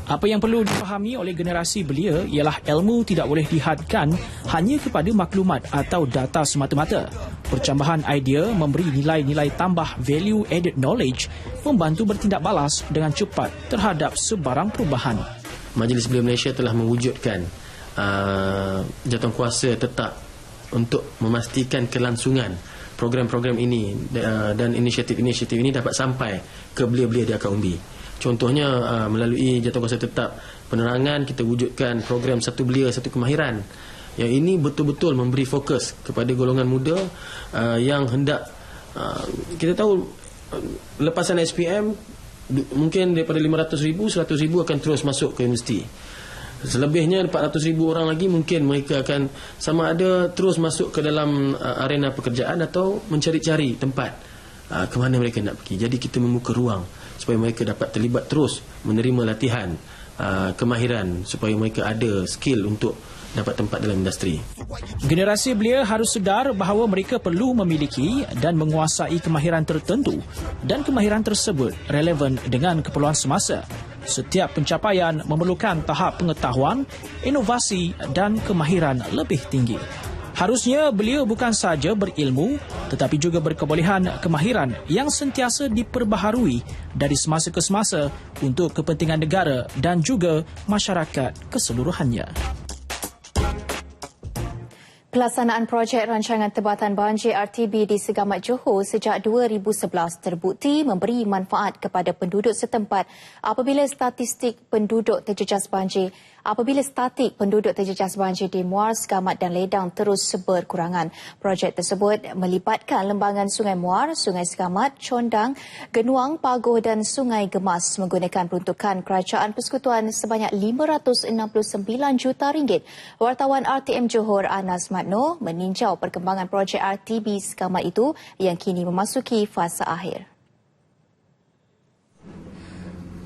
Apa yang perlu dipahami oleh generasi belia ialah ilmu tidak boleh dihadkan hanya kepada maklumat atau data semata-mata. Percambahan idea memberi nilai-nilai tambah value added knowledge membantu bertindak balas dengan cepat terhadap sebarang perubahan. Majlis Belia Malaysia telah mewujudkan jawatankuasa tetap untuk memastikan kelangsungan program-program ini dan inisiatif-inisiatif ini dapat sampai ke belia-belia di akar umbi. Contohnya melalui jawatankuasa tetap penerangan, kita wujudkan program Satu Belia Satu Kemahiran. Yang ini betul-betul memberi fokus kepada golongan muda yang hendak, kita tahu lepasan SPM mungkin daripada 500,000, 100,000 akan terus masuk ke universiti. Selebihnya 400,000 orang lagi mungkin mereka akan sama ada terus masuk ke dalam arena pekerjaan atau mencari-cari tempat ke mana mereka nak pergi. Jadi kita membuka ruang supaya mereka dapat terlibat terus menerima latihan kemahiran supaya mereka ada skill untuk dapat tempat dalam industri. Generasi belia harus sedar bahawa mereka perlu memiliki dan menguasai kemahiran tertentu dan kemahiran tersebut relevan dengan keperluan semasa. Setiap pencapaian memerlukan tahap pengetahuan, inovasi dan kemahiran lebih tinggi. Harusnya belia bukan sahaja berilmu tetapi juga berkebolehan kemahiran yang sentiasa diperbaharui dari semasa ke semasa untuk kepentingan negara dan juga masyarakat keseluruhannya. Pelaksanaan projek rancangan tempatan banjir RTB di Segamat Johor sejak 2011 terbukti memberi manfaat kepada penduduk setempat apabila statik penduduk terjejas banjir di Muar, Segamat dan Ledang terus berkurangan. Projek tersebut melibatkan lembangan Sungai Muar, Sungai Segamat, Condang, Genuang, Pagoh dan Sungai Gemas menggunakan peruntukan Kerajaan Persekutuan sebanyak RM569 juta. Wartawan RTM Johor Anas Matno meninjau perkembangan projek RTB Segamat itu yang kini memasuki fasa akhir.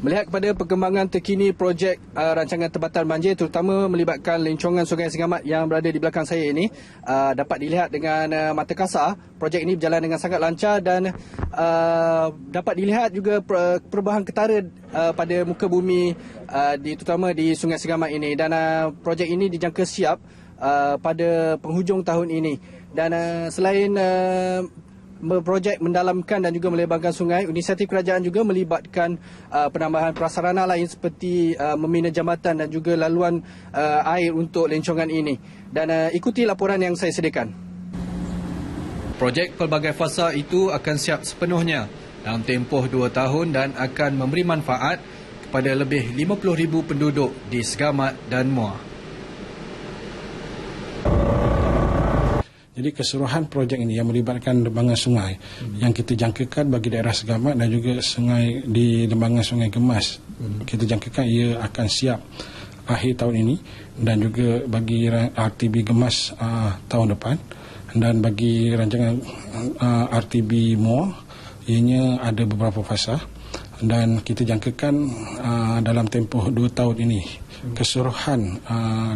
Melihat kepada perkembangan terkini projek rancangan tempatan banjir terutama melibatkan lencongan Sungai Segamat yang berada di belakang saya ini, dapat dilihat dengan mata kasar projek ini berjalan dengan sangat lancar dan dapat dilihat juga perubahan ketara pada muka bumi terutama di Sungai Segamat ini, dan projek ini dijangka siap pada penghujung tahun ini. Dan selain projek mendalamkan dan juga melebarkan sungai, inisiatif kerajaan juga melibatkan penambahan prasarana lain seperti membina jambatan dan juga laluan air untuk lencongan ini. Dan ikuti laporan yang saya sediakan. Projek pelbagai fasa itu akan siap sepenuhnya dalam tempoh 2 tahun dan akan memberi manfaat kepada lebih 50,000 penduduk di Segamat dan Muar. Jadi keseluruhan projek ini yang melibatkan lembangan sungai yang kita jangkakan bagi daerah Segamat dan juga sungai di lembangan Sungai Gemas, kita jangkakan ia akan siap akhir tahun ini, dan juga bagi RTB Gemas tahun depan, dan bagi rancangan RTB Muar ianya ada beberapa fasa, dan kita jangkakan dalam tempoh 2 tahun ini keseluruhan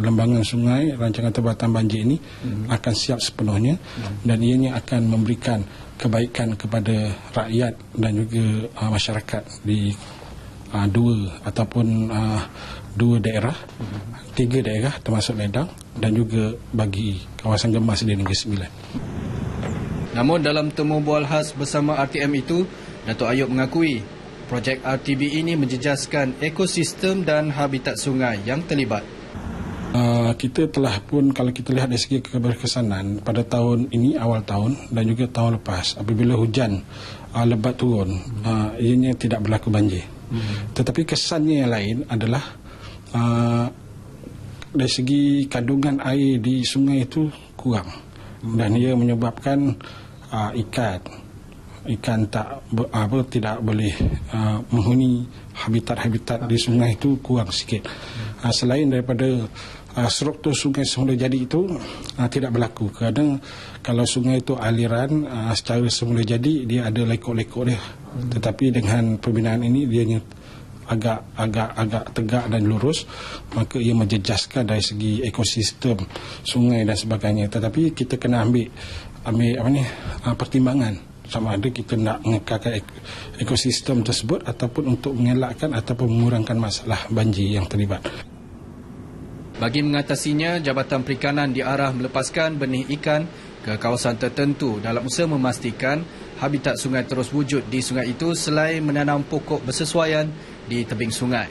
lembangan sungai rancangan tempatan banjir ini akan siap sepenuhnya, dan ianya akan memberikan kebaikan kepada rakyat dan juga masyarakat di 2 daerah, 3 daerah termasuk Ledang dan juga bagi kawasan Gemas di Negeri Sembilan. Namun dalam temu bual khas bersama RTM itu, Dato' Ayub mengakui projek RTB ini menjejaskan ekosistem dan habitat sungai yang terlibat. Kita telah pun, kalau kita lihat dari segi keberkesanan pada tahun ini, awal tahun dan juga tahun lepas, apabila hujan lebat turun, ianya tidak berlaku banjir. Tetapi kesannya yang lain adalah dari segi kandungan air di sungai itu kurang, dan ia menyebabkan ikan tidak boleh menghuni habitat di sungai itu kurang sikit. Selain daripada struktur sungai semula jadi itu tidak berlaku, kerana kalau sungai itu aliran secara semula jadi dia ada lekuk-lekuk dia, tetapi dengan pembinaan ini dia agak tegak dan lurus, maka ia menjejaskan dari segi ekosistem sungai dan sebagainya. Tetapi kita kena ambil pertimbangan sama ada kita nak mengekalkan ekosistem tersebut ataupun untuk mengelakkan ataupun mengurangkan masalah banjir yang terlibat. Bagi mengatasinya, Jabatan Perikanan diarah melepaskan benih ikan ke kawasan tertentu dalam usaha memastikan habitat sungai terus wujud di sungai itu selain menanam pokok bersesuaian di tebing sungai.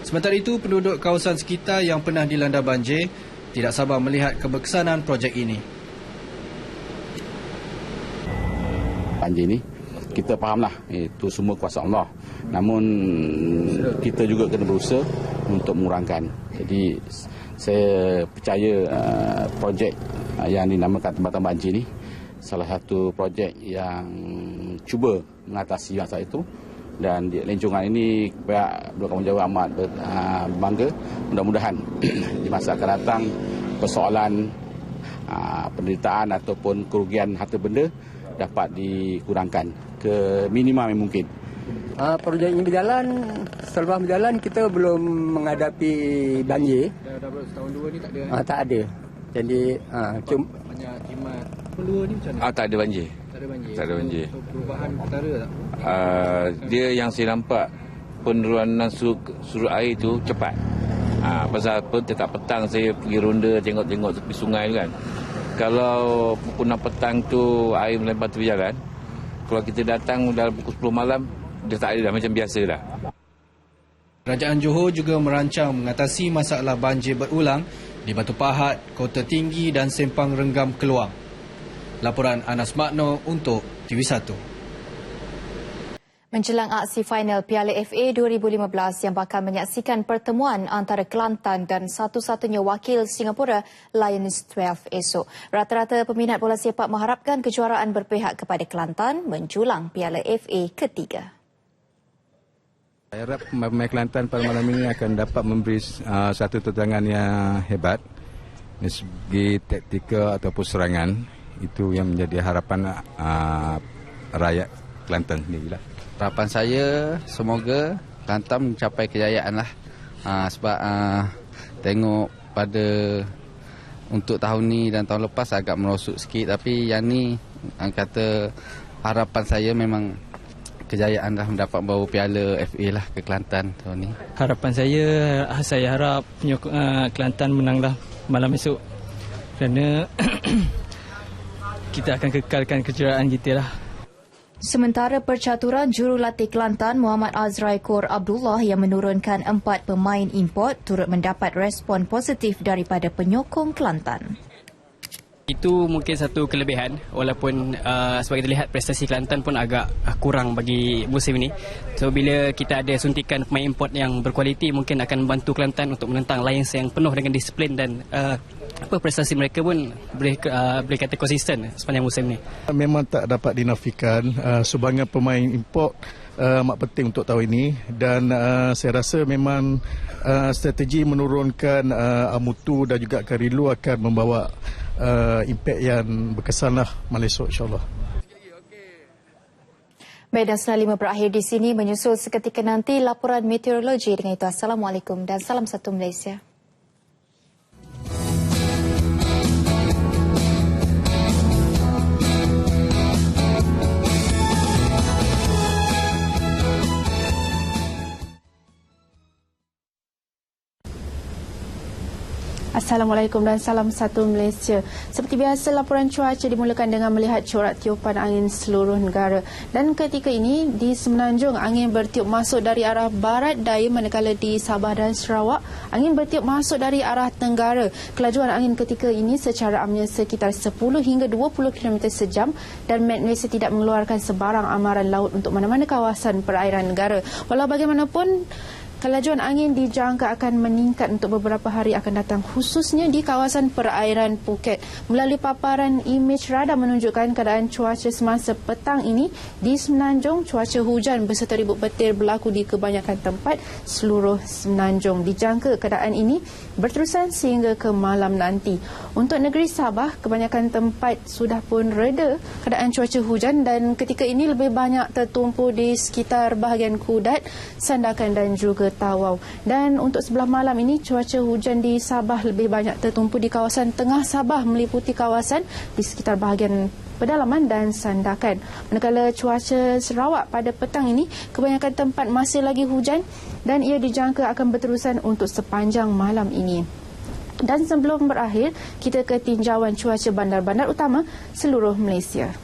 Sementara itu, penduduk kawasan sekitar yang pernah dilanda banjir tidak sabar melihat keberkesanan projek ini. Banjir ni kita fahamlah itu semua kuasa Allah. Namun kita juga kena berusaha untuk mengurangkan. Jadi saya percaya projek yang dinamakan Tempatan Banjir ni salah satu projek yang cuba mengatasi masalah itu, dan di lencongan ini pihak bertanggungjawab amat bangga. Mudah-mudahan di masa akan datang persoalan penderitaan ataupun kerugian harta benda dapat dikurangkan ke minimum yang mungkin. Projek ini berjalan, selepas berjalan kita belum menghadapi banjir. Dah berapa setahun dua ni tak ada? Tak ada. Jadi cuma banyak khidmat pelua ni macam mana? Tak ada banjir. Tak ada banjir. Tak ada banjir. So, perubahan utara tak? Dia yang saya nampak penurunan surut air tu cepat. Pasal apa, tetap petang saya pergi ronda tengok-tengok tepi sungai tu kan. Kalau pukul 6 petang tu air melempar tepi jalan, kalau kita datang dalam pukul 10 malam, dia tak ada dah, macam biasa dah. Kerajaan Johor juga merancang mengatasi masalah banjir berulang di Batu Pahat, Kota Tinggi dan Sempang Renggam Keluang. Laporan Anas Makno untuk TV1. Menjelang aksi final Piala FA 2015 yang bakal menyaksikan pertemuan antara Kelantan dan satu-satunya wakil Singapura, Lions 12 esok. Rata-rata peminat bola sepak mengharapkan kejuaraan berpihak kepada Kelantan menjulang Piala FA ketiga. Saya harap pemain Kelantan pada malam ini akan dapat memberi satu tentangan yang hebat dari segi taktikal ataupun serangan. Itu yang menjadi harapan rakyat Kelantan sendirilah. Harapan saya semoga Kelantan mencapai kejayaan lah. Sebab tengok pada untuk tahun ni dan tahun lepas agak merosot sikit. Tapi yang ni kata harapan saya memang kejayaan dah mendapat bawa piala FA lah ke Kelantan tahun ni. Harapan saya harap Kelantan menanglah malam esok. Kerana kita akan kekalkan kejuaraan kita lah. Sementara percaturan jurulatih Kelantan Muhammad Azrai Kor Abdullah yang menurunkan 4 pemain import turut mendapat respon positif daripada penyokong Kelantan. Itu mungkin satu kelebihan walaupun sebab kita lihat prestasi Kelantan pun agak kurang bagi musim ini. So bila kita ada suntikan pemain import yang berkualiti mungkin akan membantu Kelantan untuk menentang Lions yang penuh dengan disiplin dan prestasi mereka pun boleh kata konsisten sepanjang musim ini. Memang tak dapat dinafikan sumbangan pemain import amat penting untuk tahun ini, dan saya rasa memang strategi menurunkan mutu dan juga Karilu akan membawa impak yang berkesan lah Malaysia insyaAllah. Baik, dan setelah 5 berakhir di sini, menyusul seketika nanti laporan meteorologi. Dengan itu, Assalamualaikum dan salam satu Malaysia. Assalamualaikum dan salam satu Malaysia. Seperti biasa, laporan cuaca dimulakan dengan melihat corak tiupan angin seluruh negara. Dan ketika ini di Semenanjung, angin bertiup masuk dari arah barat daya, manakala di Sabah dan Sarawak, angin bertiup masuk dari arah tenggara. Kelajuan angin ketika ini secara amnya sekitar 10 hingga 20 km sejam, dan Met Malaysia tidak mengeluarkan sebarang amaran laut untuk mana-mana kawasan perairan negara. Walau bagaimanapun, kelajuan angin dijangka akan meningkat untuk beberapa hari akan datang, khususnya di kawasan perairan Phuket. Melalui paparan imej radar menunjukkan keadaan cuaca semasa petang ini di Semenanjung, cuaca hujan berserta ribut petir berlaku di kebanyakan tempat seluruh Semenanjung. Dijangka keadaan ini berterusan sehingga ke malam nanti. Untuk negeri Sabah, kebanyakan tempat sudah pun reda keadaan cuaca hujan, dan ketika ini lebih banyak tertumpu di sekitar bahagian Kudat, Sandakan dan juga Tawau. Dan untuk sebelah malam ini, cuaca hujan di Sabah lebih banyak tertumpu di kawasan tengah Sabah meliputi kawasan di sekitar bahagian Pedalaman dan Sandakan. Manakala cuaca Sarawak pada petang ini, kebanyakan tempat masih lagi hujan dan ia dijangka akan berterusan untuk sepanjang malam ini. Dan sebelum berakhir, kita ke tinjauan cuaca bandar-bandar utama seluruh Malaysia.